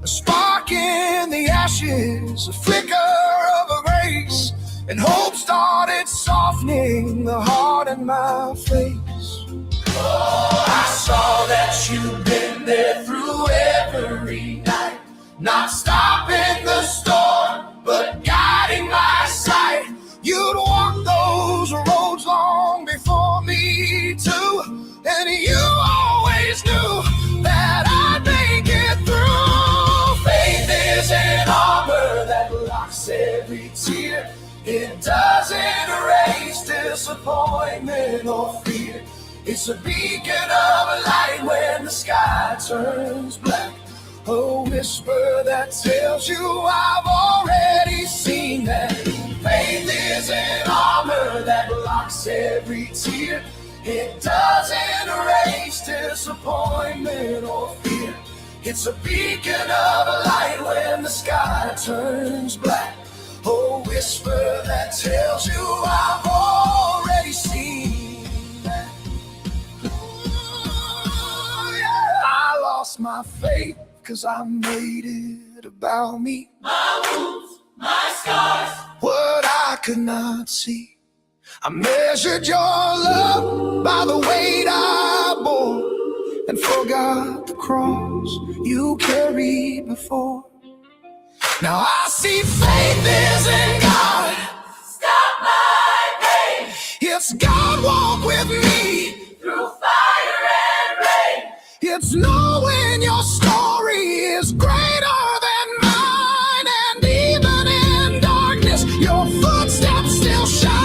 A spark in the ashes, a flicker of a grace, and hope started softening the heart in my face. Oh, I saw that you'd been there through every night, not stopping the storm, but guiding my sight. You'd walk those roads long before me too, and you always knew that I'd make it through. Faith is an armor that blocks every tear. It doesn't erase disappointment or fear. It's a beacon of light when the sky turns black, a whisper that tells you I've already seen that. Faith is an armor that blocks every tear. It doesn't erase disappointment or fear. It's a beacon of light when the sky turns black, a whisper that tells you I've already seen that. Ooh, yeah. I lost my faith 'cause I made it about me, My wounds, my scars, what I could not see. I measured your love by the weight I bore, and forgot the cross you carried before. Now I see faith isn't God, stop my pain, it's God walk with me through fire and rain. It's knowing your story is greater than mine, and even in darkness your footsteps still shine.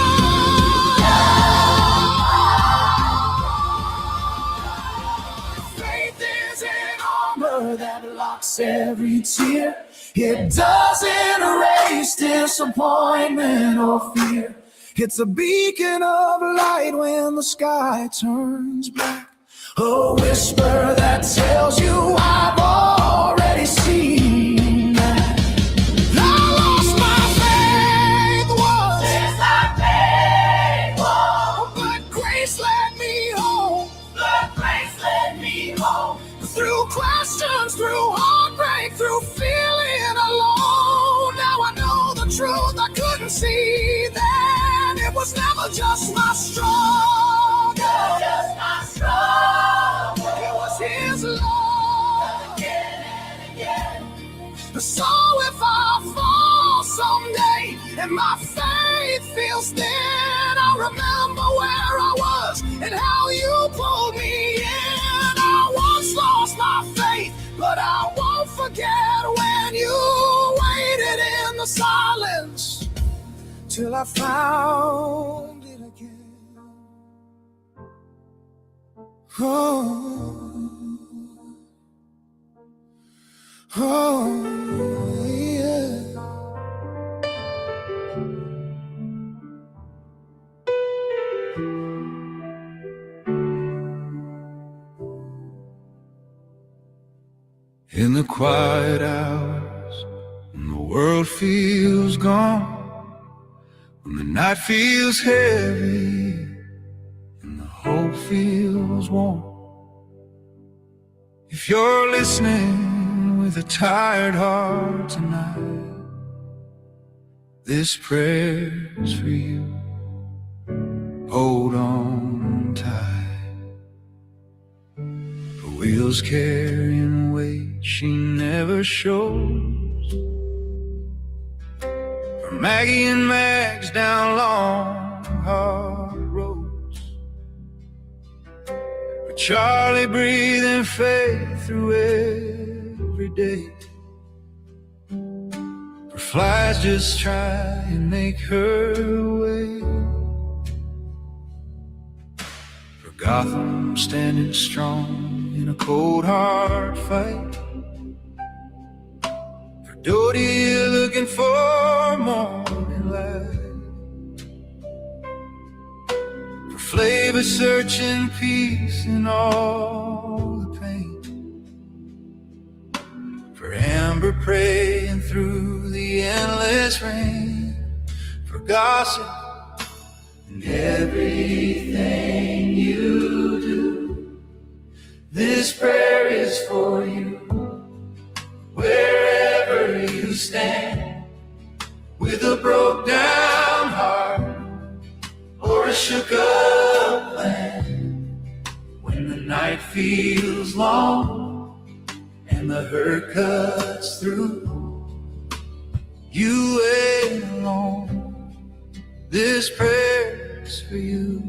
Faith is an armor that locks every tear. It doesn't erase disappointment or fear. It's a beacon of light when the sky turns black, a whisper that tells you I've already seen that. I lost my faith once, Since I paid but grace led me home. the grace led me home. Through questions, through heartbreak, through feeling alone. Now I know the truth I couldn't see then. It was never just my struggle, Just my struggle, it was his love. again and again. So if I fall someday and my faith feels thin, I'll remember where I was and how you pulled me in. I once lost my faith, but I won't forget when you waited in the silence till I found it again. Oh, yeah. In the quiet hours, when the world feels gone, when the night feels heavy and the hope feels warm. If you're listening with a tired heart tonight, this prayer's for you. Hold on tight. The wheels carrying weight she never shows. For Maggie and Mags down long, hard roads. For Charlie breathing faith through every day. For flies just try and make her way. For Gotham standing strong in a cold hard fight. For Dodie looking for morning light. For Flavor searching peace in all the pain. For Amber praying through the endless rain. For gossip and everything you do, this prayer is for you. Wherever you stand, with a broke down heart or a shook up plan, when the night feels long and the hurt cuts through, you ain't alone. This prayer's for you.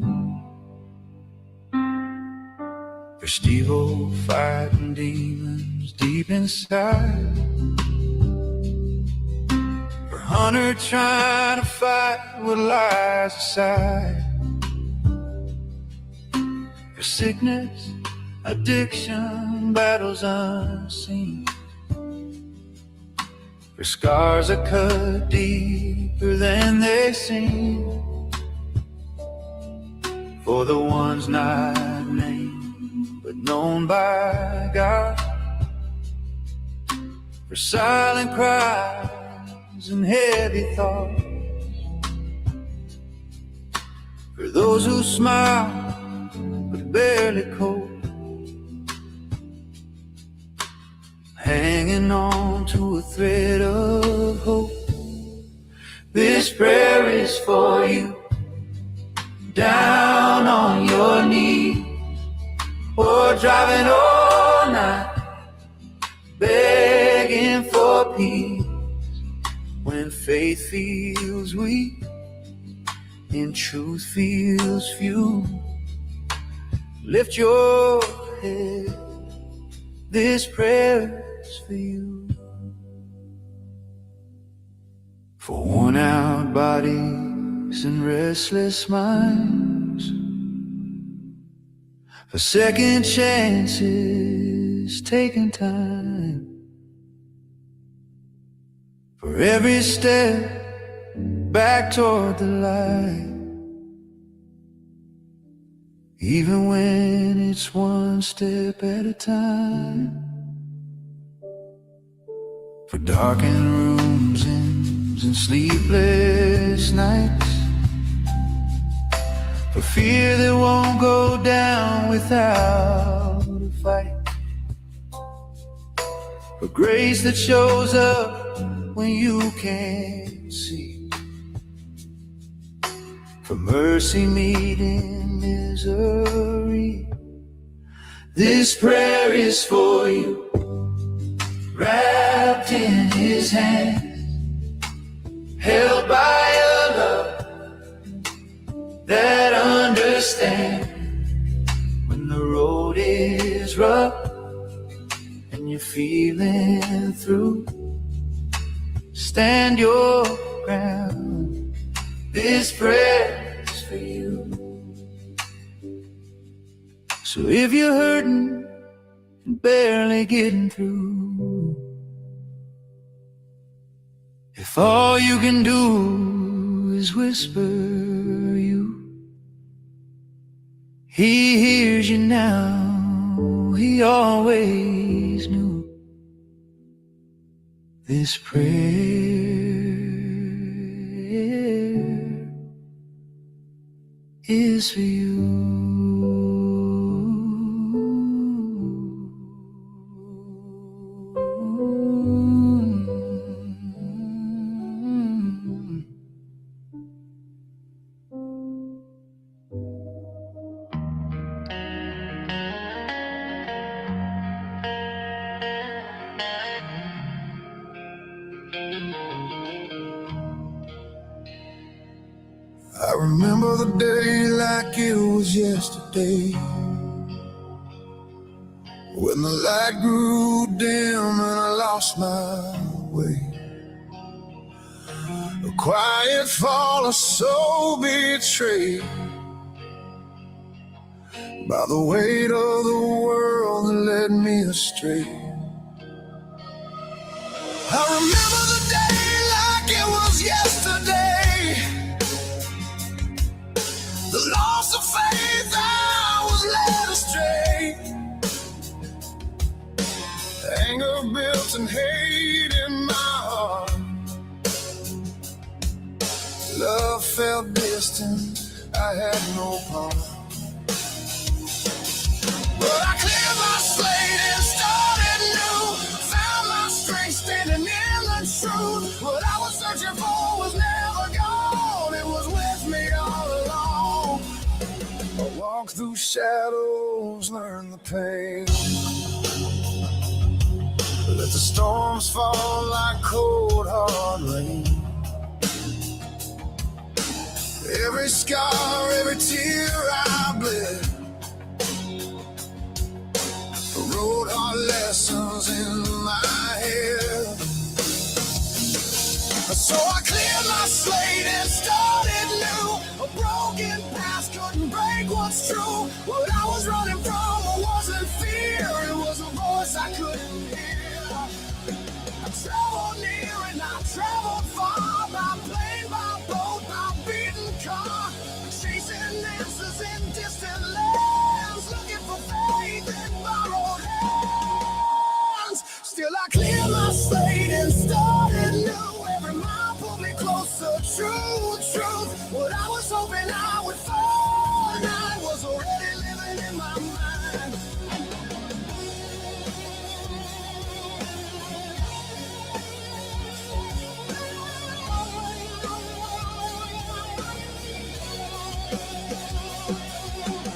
For Steve-O fighting demons deep inside. For Hunter trying to fight what lies aside. For sickness, addiction, battles unseen. For scars that cut deeper than they seem. For the ones not named but known by God. For silent cries and heavy thoughts. For those who smile but barely cope, hanging on to a thread of hope. This prayer is for you. Down on your knees or driving all night, begging for peace. When faith feels weak and truth feels few, lift your head. This prayer's for you. For worn out bodies and restless minds. For second chances taking time. For every step back toward the light. Even when it's one step at a time. For darkened rooms and sleepless nights. For fear that won't go down without a fight. For grace that shows up when you can't see. For mercy meeting misery. This prayer is for you. Wrapped in his hands, held by a love that understands. When the road is rough and you're feeling through, stand your ground. This prayer's for you. So if you're hurting and barely getting through, if all you can do is whisper you, he hears you now, he always knew. This prayer is for you. I remember the day like it was yesterday, when the light grew dim and I lost my way. A quiet fall, a soul betrayed by the weight of the world that led me astray. I remember the day like it was yesterday, the loss of faith, I was led astray. Anger built and hate in my heart. Love felt distant, I had no part. But I cleared my slate and started new. Found my strength standing in the truth. What I was searching for was never gone. It was with me all along. I walked through shadows, learned the pain. Let the storms fall like cold hard rain. Every scar, every tear I bled, wrote hard lessons in my head. So I cleared my slate and started new. A broken past couldn't break what's true. What I was running from wasn't fear, it was a voice I couldn't hear. I traveled near and I traveled far, by plane, by boat, by beaten car, chasing answers in distant lands, looking for faith in borrowed hands. Still I cleared my slate and started new. Every mile pulled me closer, truth. What I was hoping I would find, I was already living in my mind.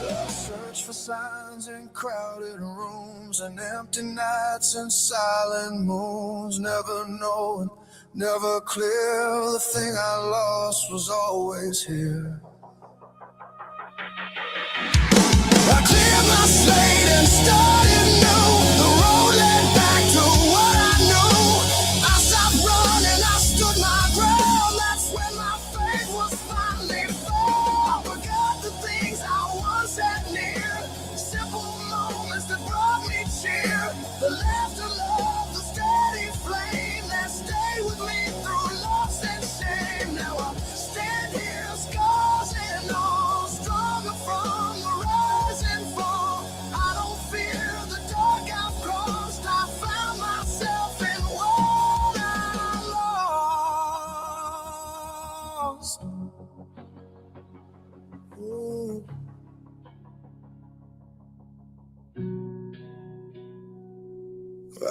I searched for signs in crowded rooms and empty nights and silent moons, never knowing, never clear. The thing I lost was always here. I cleared my slate and started new. The road led back to what I knew. I stopped running, I stood my ground. That's when my faith was finally found. Forgot the things I once had near, simple moments that brought me cheer. The laughter, love, the steady flame that stayed with me through loss and shame. Now I stand here, scars and all, stronger from the rise and fall. I don't fear the dark I've crossed. I found myself in what I lost. Ooh.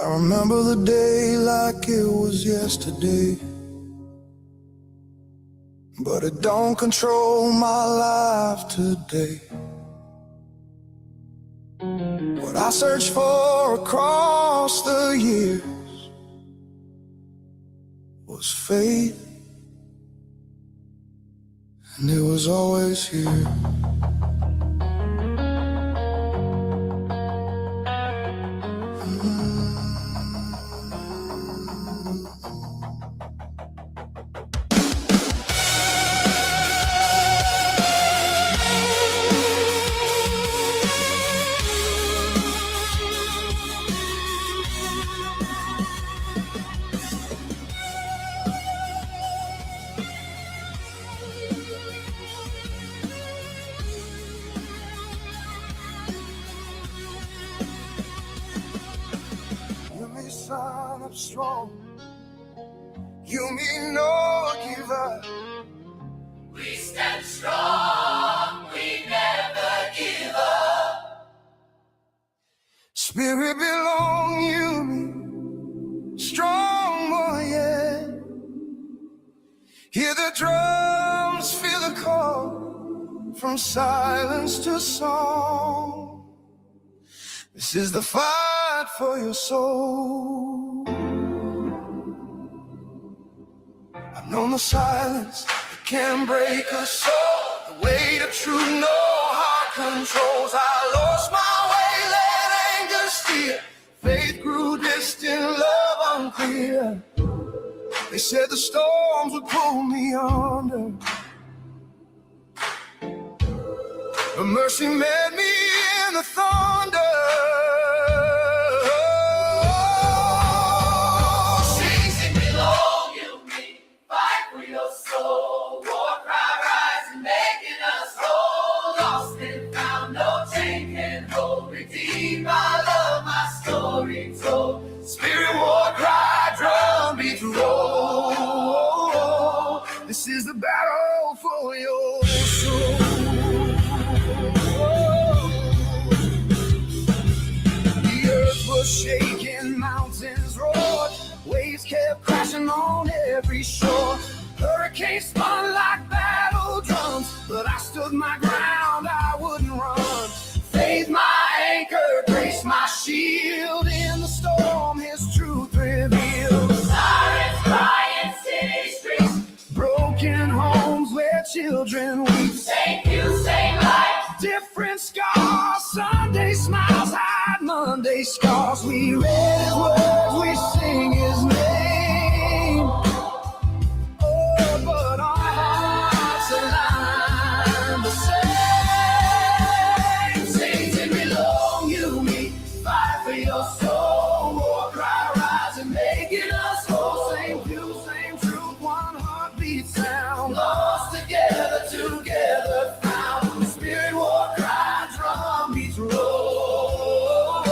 I remember the day like it was yesterday, but it don't control my life today. What I searched for across the years was faith, and it was always here. You may sign up strong, You mean no give up. We stand strong, we never give up. Spirit belong you me, strong boy, yeah. Hear the drums, feel the call, from silence to song. This is the fight for your soul. I've known the silence that can break a soul, the weight of truth no heart controls. I lost my way, let anger steer. Faith grew distant, love unclear. They said the storms would pull me under, but mercy met me in the thunder. Season below you, me, fight for your soul. War cry rising, making us whole. Lost and found, no chain can hold. Redeemed by love, my story told. Spirit war cry, drum beats roll. This is the battle for your soul. The earth was shaking, mountains roared, waves kept crashing on every shore. Hurricanes spun like battle drums, but I stood my ground, I wouldn't run. Faith my anchor, grace my shield. In the storm, his truth revealed. Sirens crying, city streets. Broken homes where children weep. Same view, same light. Different scars, Sunday smiles hide Monday scars. We read his words, we sing his name. Oh, but our hearts align the same. Season below you, me, fight for your soul. War cry rising, making us whole. Same view, same truth, one heartbeat sound. Lost together, together found. Spirit war cry, drum beats roll.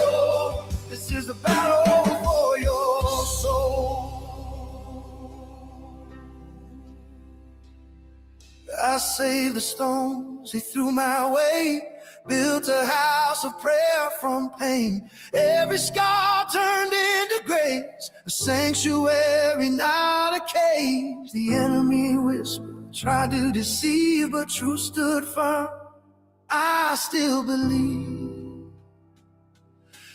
This is the battle for your soul. I saved the stones he threw my way, built a house of prayer from pain. Every scar turned into grace, a sanctuary, not a cage. The enemy whispered, tried to deceive, but truth stood firm. I still believe.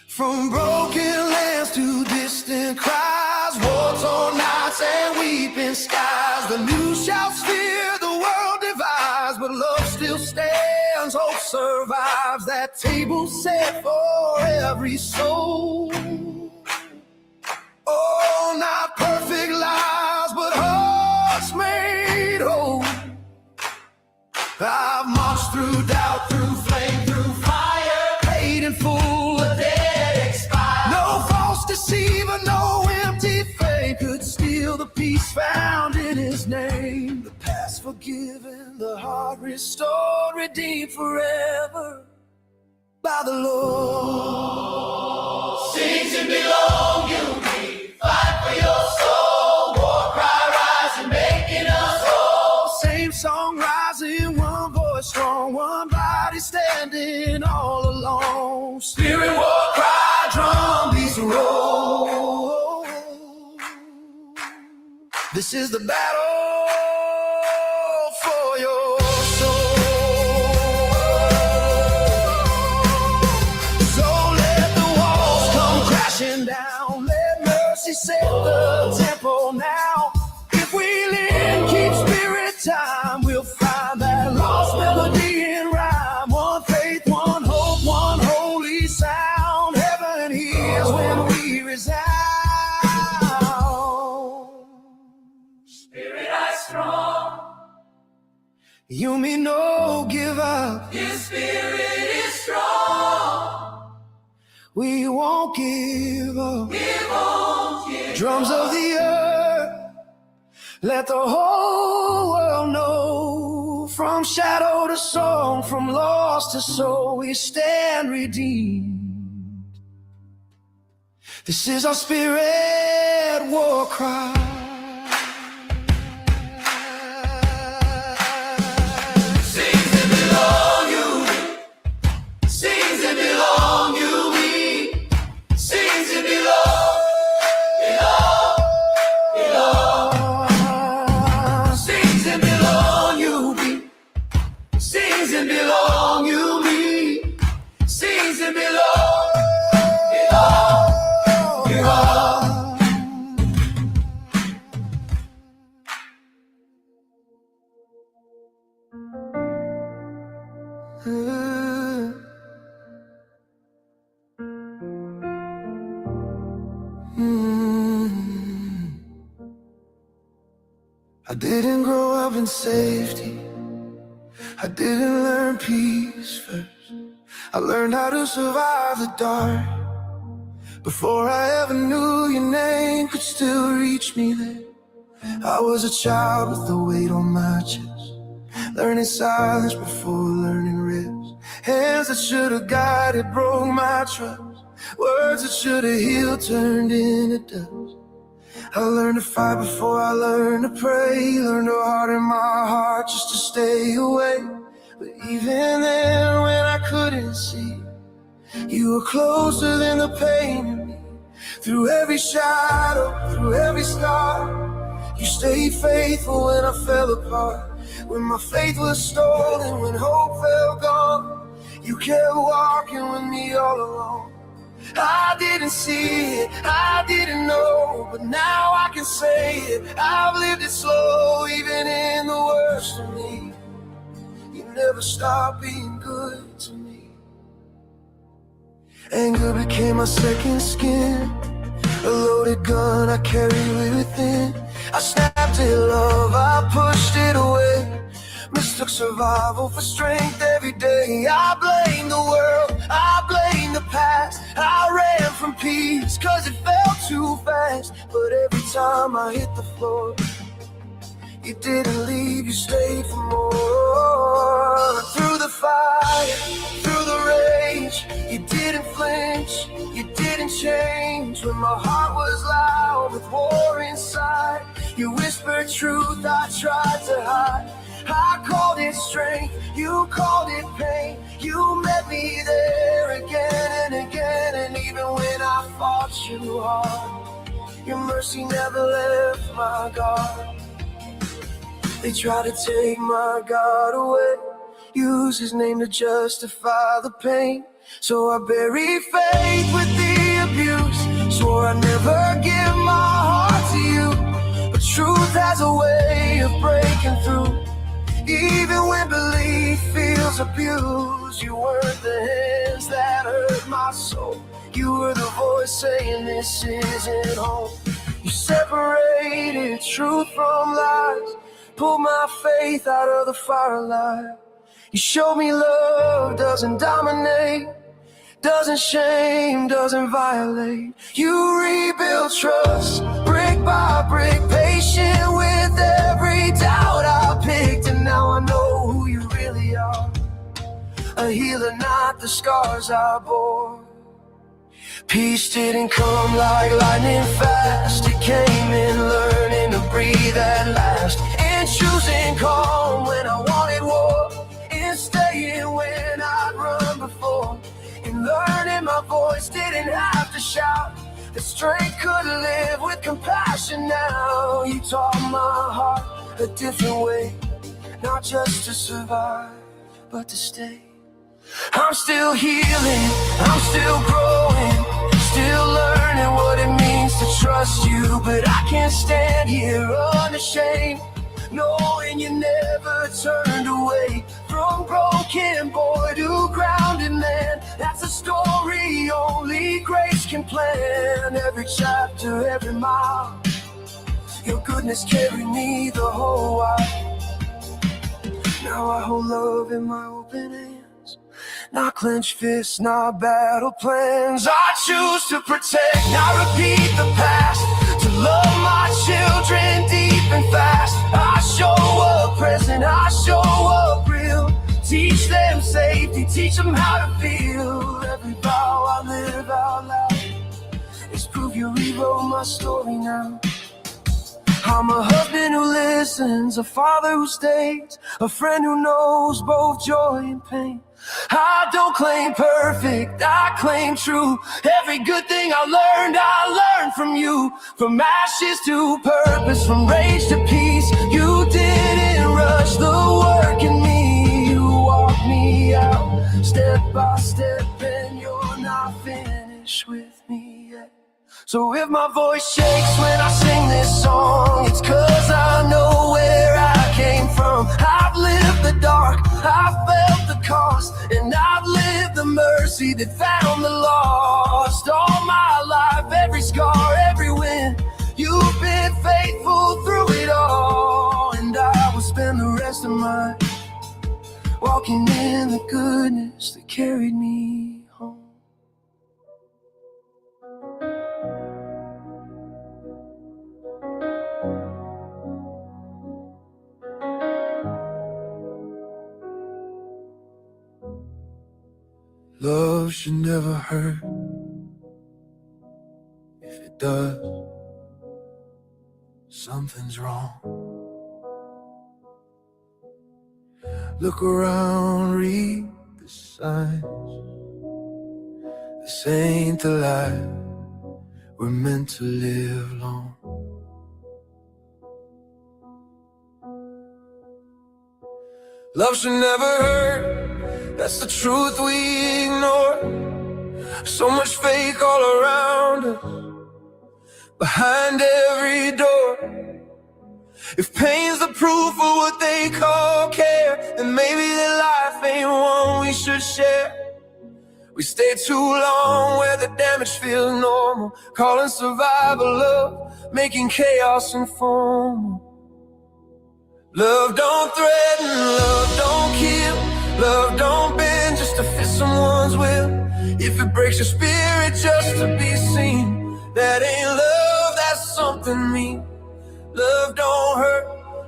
From broken lands to distant cries, war-torn nights and weeping skies, the news shouts fear, the world divides, but love still stands, hope survives. That table set for every soul. Oh, not perfect lives, but hearts made whole. I've marched through doubt, through flame, through fire, paid in full, the dead expired. No false deceiver, no empty fame could steal the peace found in his name. The past forgiven, the heart restored, redeemed forever by the Lord. Season below you, me, fight for your soul. War cry rising, making us whole. Same song rising, one voice strong, one body standing all alone. Spirit war cry, drum beats roll. This is the battle for your soul. So let the walls come crashing down, let mercy set the temple now. If we live, keep spirit time, we'll find that lost melody in rhyme. One faith, one hope, one holy sound. Heaven hears when we resound. Spirit I strong, You mean no give up. his spirit is strong. We won't give up. We won't give Drums of the earth, let the whole world know. From shadow to song, from lost to soul, we stand redeemed. This is our spirit war cry. Season belong you me. Season belong you all. I didn't grow up in safety. I didn't learn peace first. I learned how to survive the dark. Before I ever knew your name could still reach me there. I was a child with the weight on my chest, learning silence before learning rest. Hands that should have guided broke my trust. Words that should have healed turned into dust. I learned to fight before I learned to pray. Learned to harden my heart just to stay away. But even then when I couldn't see, you were closer than the pain in me. Through every shadow, through every scar, you stayed faithful when I fell apart. When my faith was stolen, when hope fell gone, you kept walking with me all along. I didn't see it, I didn't know, but now I can say it. I've lived it slow, even in the worst of me. You never stopped being good to me. Anger became my second skin, a loaded gun I carried within. I snapped at love, I pushed it away. Mistook survival for strength every day. I blame the world, I blame the past. I ran from peace cause it felt too fast. But every time I hit the floor, you didn't leave, you stayed for more. Through the fire, through the rage, you didn't flinch, you didn't change. When my heart was loud with war inside, you whispered truth I tried to hide. I called it strength, you called it pain. You met me there again and again. And even when I fought you hard, your mercy never left my guard. They try to take my God away, use his name to justify the pain. So I buried faith with the abuse, swore I'd never give my heart to you. But truth has a way of breaking through. Even when belief feels abused, you weren't the hands that hurt my soul. You were the voice saying this isn't home. You separated truth from lies, pulled my faith out of the fire alive. You showed me love doesn't dominate, doesn't shame, doesn't violate. You rebuild trust, brick by brick, patient with every doubt I picked. And now I know who you really are, a healer, not the scars I bore. Peace didn't come like lightning fast, it came in learning to breathe at last. In choosing calm when I wanted war, in staying when I'd run before. In learning my voice didn't have to shout, the strength could live with compassion now. You taught my heart a different way, not just to survive, but to stay. I'm still healing, I'm still growing, still learning what it means to trust you. But I can't stand here unashamed, knowing you never turned away. From broken boy to grounded man, that's a story only grace can plan. Every chapter, every mile, your goodness carried me the whole while. Now I hold love in my open hands, not clenched fists, not battle plans. I choose to protect, not repeat the past, to love my children deep and fast. I show up present, I show up real, teach them safety, teach them how to feel. Every vow I live out loud is proof you rewrote my story now. I'm a husband who listens, a father who stays, a friend who knows both joy and pain. I don't claim perfect, I claim true. Every good thing I learned from you. From ashes to purpose, from rage to peace. You didn't rush the work in me, you walked by step, and you're not finished with me yet. So if my voice shakes when I sing this song, it's 'cause I know where I came from. I've lived the dark, I've felt the cost, and I've lived the mercy that found the lost. All my life, every scar, every win, you've been faithful through it all. And I will spend the rest of my walking in the goodness that carried me home. Love should never hurt. If it does, something's wrong. Look around, read the signs. This ain't the life we're meant to live long. Love should never hurt, that's the truth we ignore. So much fake all around us, behind every door. If pain's the proof of what they call care, then maybe their life ain't one we should share. We stay too long where the damage feels normal, calling survival love, making chaos informal. Love don't threaten, love don't kill, love don't bend just to fit someone's will. If it breaks your spirit just to be seen, that ain't love, that's something mean. Love don't hurt,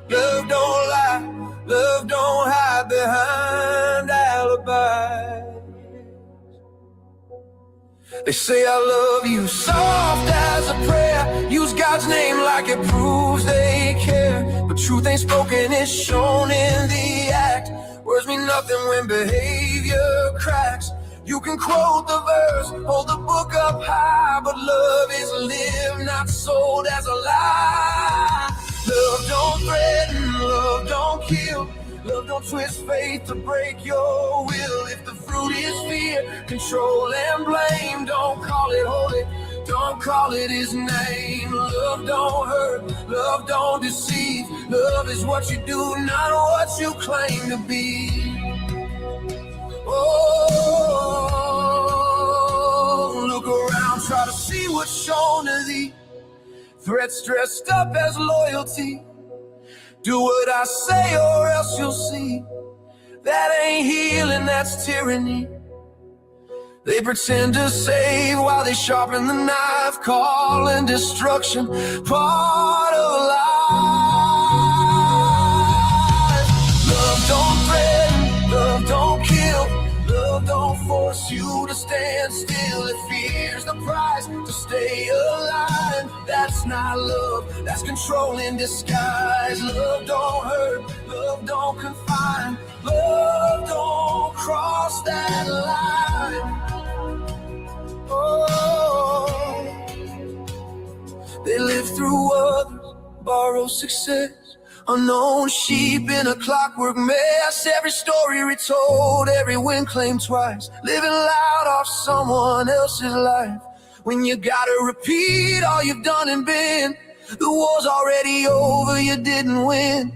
love don't lie, love don't hide behind alibis. They say I love you soft as a prayer, use God's name like it proves they care. But truth ain't spoken, it's shown in the act. Words mean nothing when behavior cracks. You can quote the verse, hold the book up high, but love is lived, not sold as a lie. Love don't threaten, love don't kill, love don't twist faith to break your will. If the fruit is fear, control and blame, don't call it holy, don't call it his name. Love don't hurt, love don't deceive, love is what you do, not what you claim to be. Oh, look around, try to see what's shown to thee. Threats dressed up as loyalty. Do what I say or else you'll see. That ain't healing, that's tyranny. They pretend to save while they sharpen the knife, calling destruction part of life. Love don't threaten, love don't kill, love don't force you to stand still. It fears the price to stay alive. That's not love, that's control in disguise. Love don't hurt, love don't confine, love don't cross that line. Oh, they live through others, borrow success. Unknown sheep in a clockwork mess. Every story retold, every win claimed twice. Living loud off someone else's life. When you gotta repeat all you've done and been. The war's already over, you didn't win.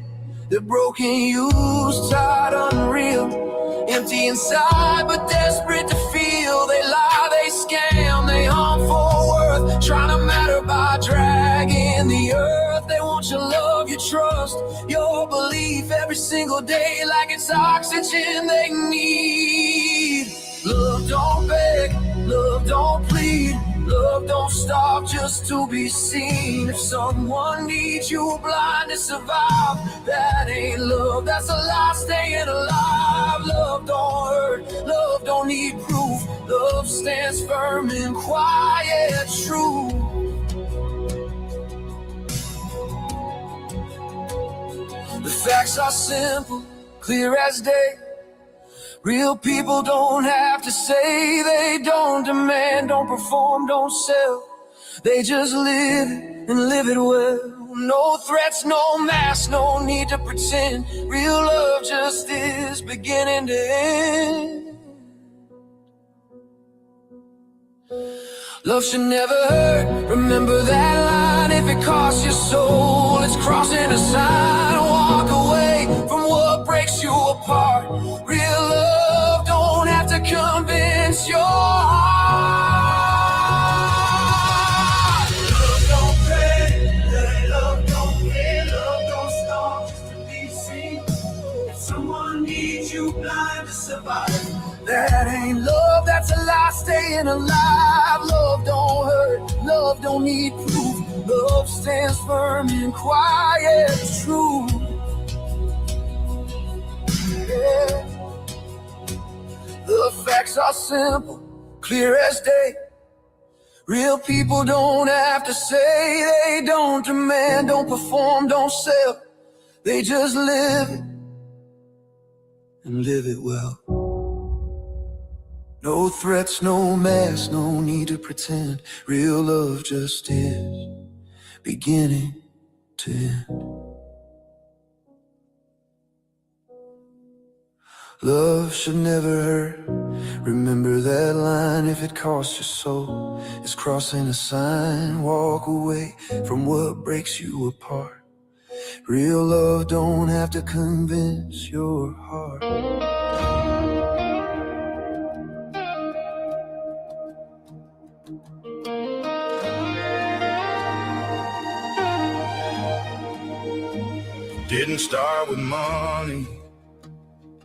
They're broken, used, tired, unreal. Empty inside, but desperate to feel. They lie, they scam, they hunt for worth. Trying to matter by dragging the earth. They want your love, your trust, your belief every single day, like it's oxygen they need. Love don't beg, love don't plead, love don't stop just to be seen. If someone needs you blind to survive, that ain't love, that's a lie staying alive. Love don't hurt, love don't need proof, love stands firm in quiet truth. The facts are simple, clear as day. Real people don't have to say, they don't demand, don't perform, don't sell. They just live it and live it well. No threats, no masks, no need to pretend. Real love just is beginning to end. Love should never hurt. Remember that line. If it costs your soul, it's crossing a sign. Walk away from what breaks you apart. Real love don't have to convince your heart. Love don't pray, love don't care, love don't stop just to be seen. If someone needs you blind to survive, that ain't love, that's a lie, staying alive. Love don't hurt, love don't need proof. Love stands firm in quiet truth. Yeah. The facts are simple, clear as day. Real people don't have to say, they don't demand, don't perform, don't sell. They just live it and live it well. No threats, no masks, no need to pretend. Real love just is, beginning to end. Love should never hurt. Remember that line. If it costs your soul, it's crossing a sign. Walk away from what breaks you apart. Real love don't have to convince your heart. Didn't start with money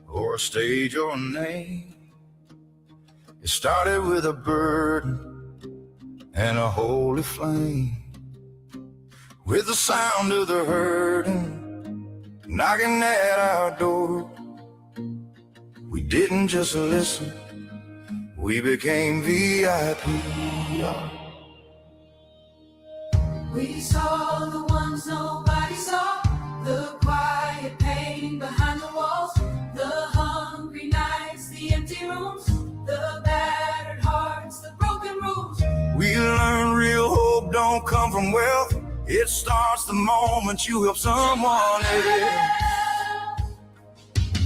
or a stage or a name. It started with a burden and a holy flame. With the sound of the hurting knocking at our door. We didn't just listen, we became VIP. We saw the ones nobody saw, the quiet pain behind the walls, the hungry nights, the empty rooms, the battered hearts, the broken rules. We learned real hope don't come from wealth. It starts the moment you help someone else.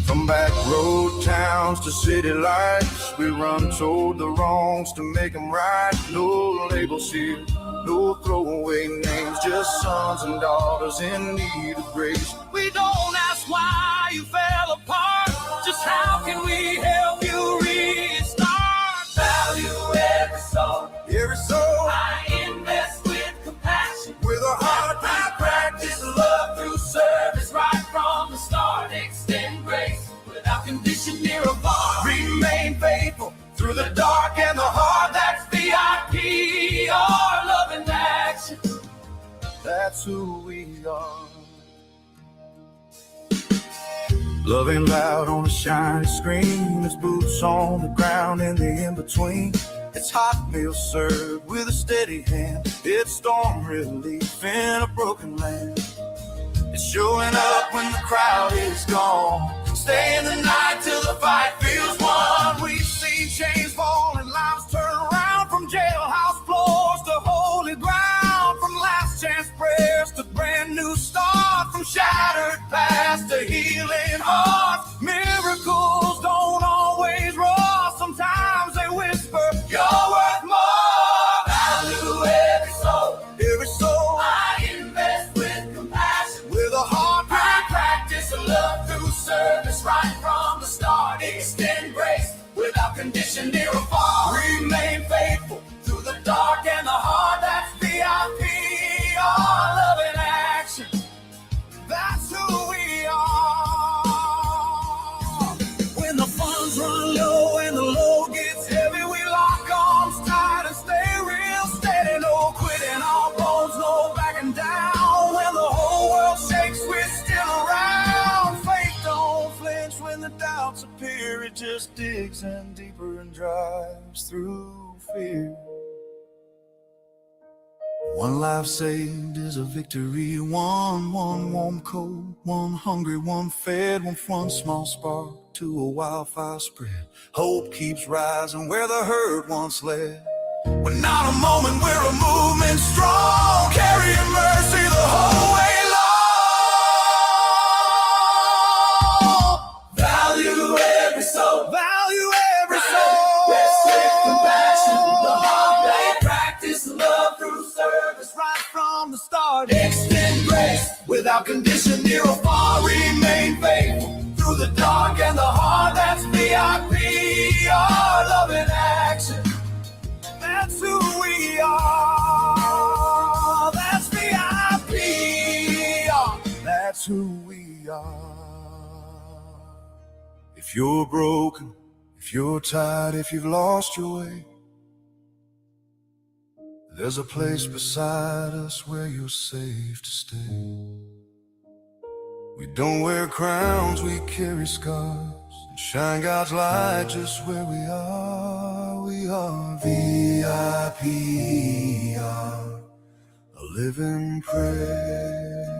From back road towns to city lights, we run toward the wrongs to make them right. No labels here, no throwaway names, just sons and daughters in need of grace. We don't ask why you fell apart, just how can we help you restart? Value every soul, Every soul I invest with compassion, with a heart I practice love through service right from the start. Extend grace without condition near a bar. remain faithful through the dark and the hard. That's VIP, our love in action. That's who we are. Love ain't loud on a shiny screen. It's boots on the ground in the in-between. It's hot meal served with a steady hand. It's storm relief in a broken land. It's showing up when the crowd is gone. Staying the night till the fight feels won. We've seen chains fall and lives turn around. From jailhouse floors to holy ground. From last chance prayers to brand new start. From shattered past to healing hearts. Miracles don't always roar. Sometimes they whisper, you're worth more. Value every soul, Every soul I invest with compassion, with a heart I practice love through service right from the start. Extend grace without condition near or far. remain faithful Through the dark and the hard, that's VIP, our love in action. That's who we are. When the funds run low and the load gets heavy, we lock arms tight and stay real steady. No quitting our bones, no backing down. When the whole world shakes, we're still around. Faith don't flinch when the doubts appear. It just digs in deeper and drives through fear. One life saved is a victory. One warm cold, one hungry, one fed. One small spark to a wildfire spread. Hope keeps rising where the herd once led. We're not a moment, we're a movement strong. Carrying mercy the whole way long. Value every soul, Value every soul. invest with compassion, the hard they practice without condition, near or far, remain faithful through the dark and the hard. That's VIP, our love in action. That's who we are. That's VIP, that's who we are. If you're broken, if you're tired, if you've lost your way, there's a place beside us where you're safe to stay. We don't wear crowns, we carry scars, and shine God's light just where we are. We are VIP, are a living prayer.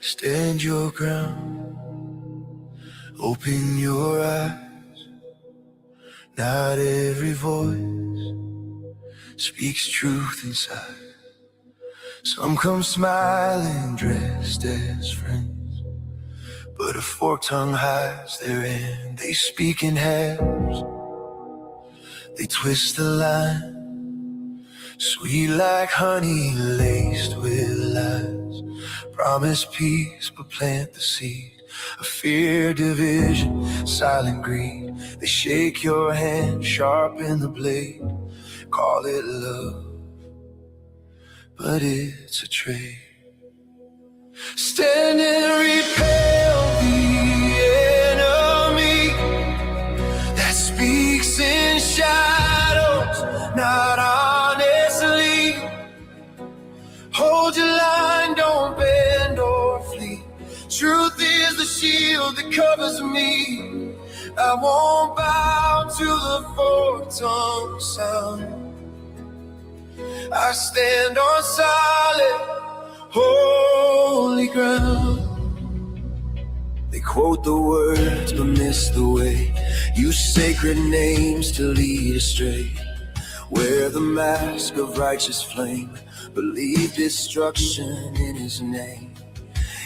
Stand your ground, open your eyes. Not every voice speaks truth inside. Some come smiling, dressed as friends, but a forked tongue hides their end. They speak in halves, they twist the line, sweet like honey laced with lies. Promise peace, but plant the seed of fear, division, silent greed. They shake your hand, sharpen the blade, call it love, but it's a trade. Stand and repel the enemy that speaks in shadows, not honestly. Hold your line, don't bend or flee. Truth is the shield that covers me. I won't bow to the forked-tongue sound. I stand on solid, holy ground. They quote the words but miss the way. Use sacred names to lead astray. Wear the mask of righteous flame. Believe destruction in his name.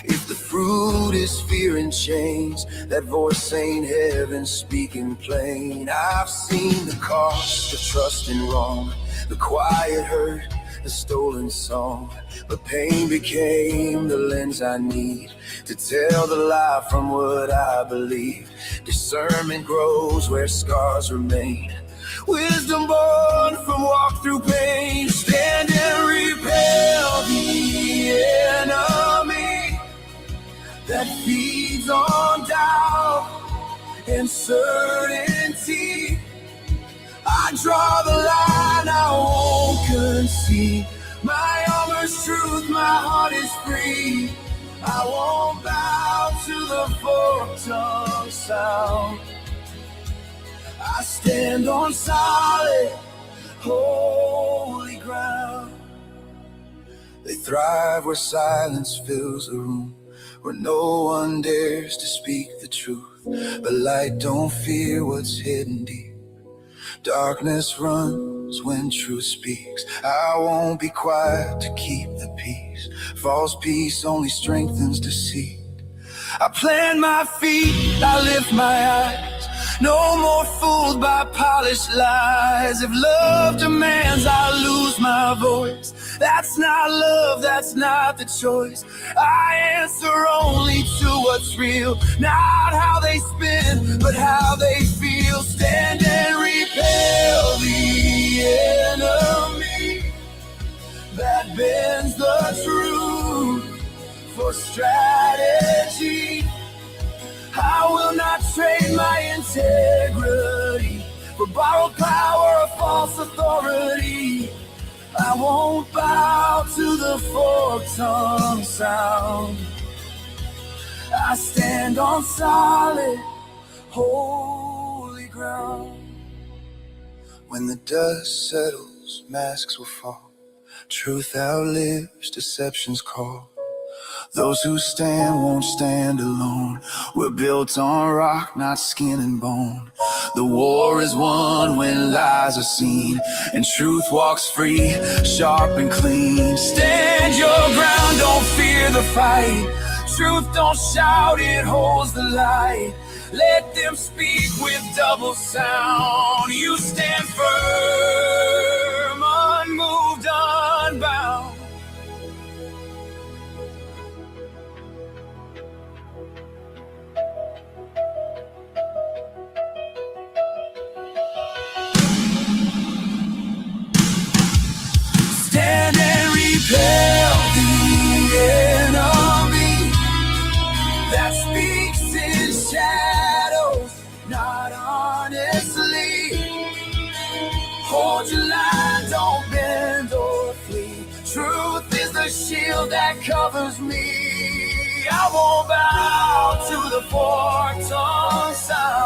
If the fruit is fear and chains, that voice ain't heaven speaking plain. I've seen the cost of trusting wrong, the quiet hurt, the stolen song. But pain became the lens I need to tell the lie from what I believe. Discernment grows where scars remain. Wisdom born from walk through pain. Stand and repel the enemy that feeds on doubt and certainty. I draw the line, I won't concede. My armor's truth, my heart is free. I won't bow to the forked-tongue sound. I stand on solid, holy ground. They thrive where silence fills the room, where no one dares to speak the truth. But light don't fear what's hidden deep. Darkness runs when truth speaks. I won't be quiet to keep the peace. False peace only strengthens deceit. I plant my feet, I lift my eyes. No more fooled by polished lies. If love demands I lose my voice, that's not love, that's not the choice. I answer only to what's real, not how they spin, but how they feel. Stand and repel the enemy that bends the truth for strategy. I will not trade my integrity for borrowed power or false authority. I I won't bow to the fork-tongue sound. I stand on solid, holy ground. When the dust settles, masks will fall. Truth outlives deception's call. Those who stand won't stand alone. We're built on rock, not skin and bone. The war is won when lies are seen, and truth walks free, sharp and clean. Stand your ground, don't fear the fight. Truth don't shout, it holds the light. Let them speak with double sound. You stand firm, unmoved, unbound. Stand and repel the enemy that speaks in shadows, not honestly. Hold your line, don't bend or flee. Truth is the shield that covers me. I won't bow to the fork-tongue sound.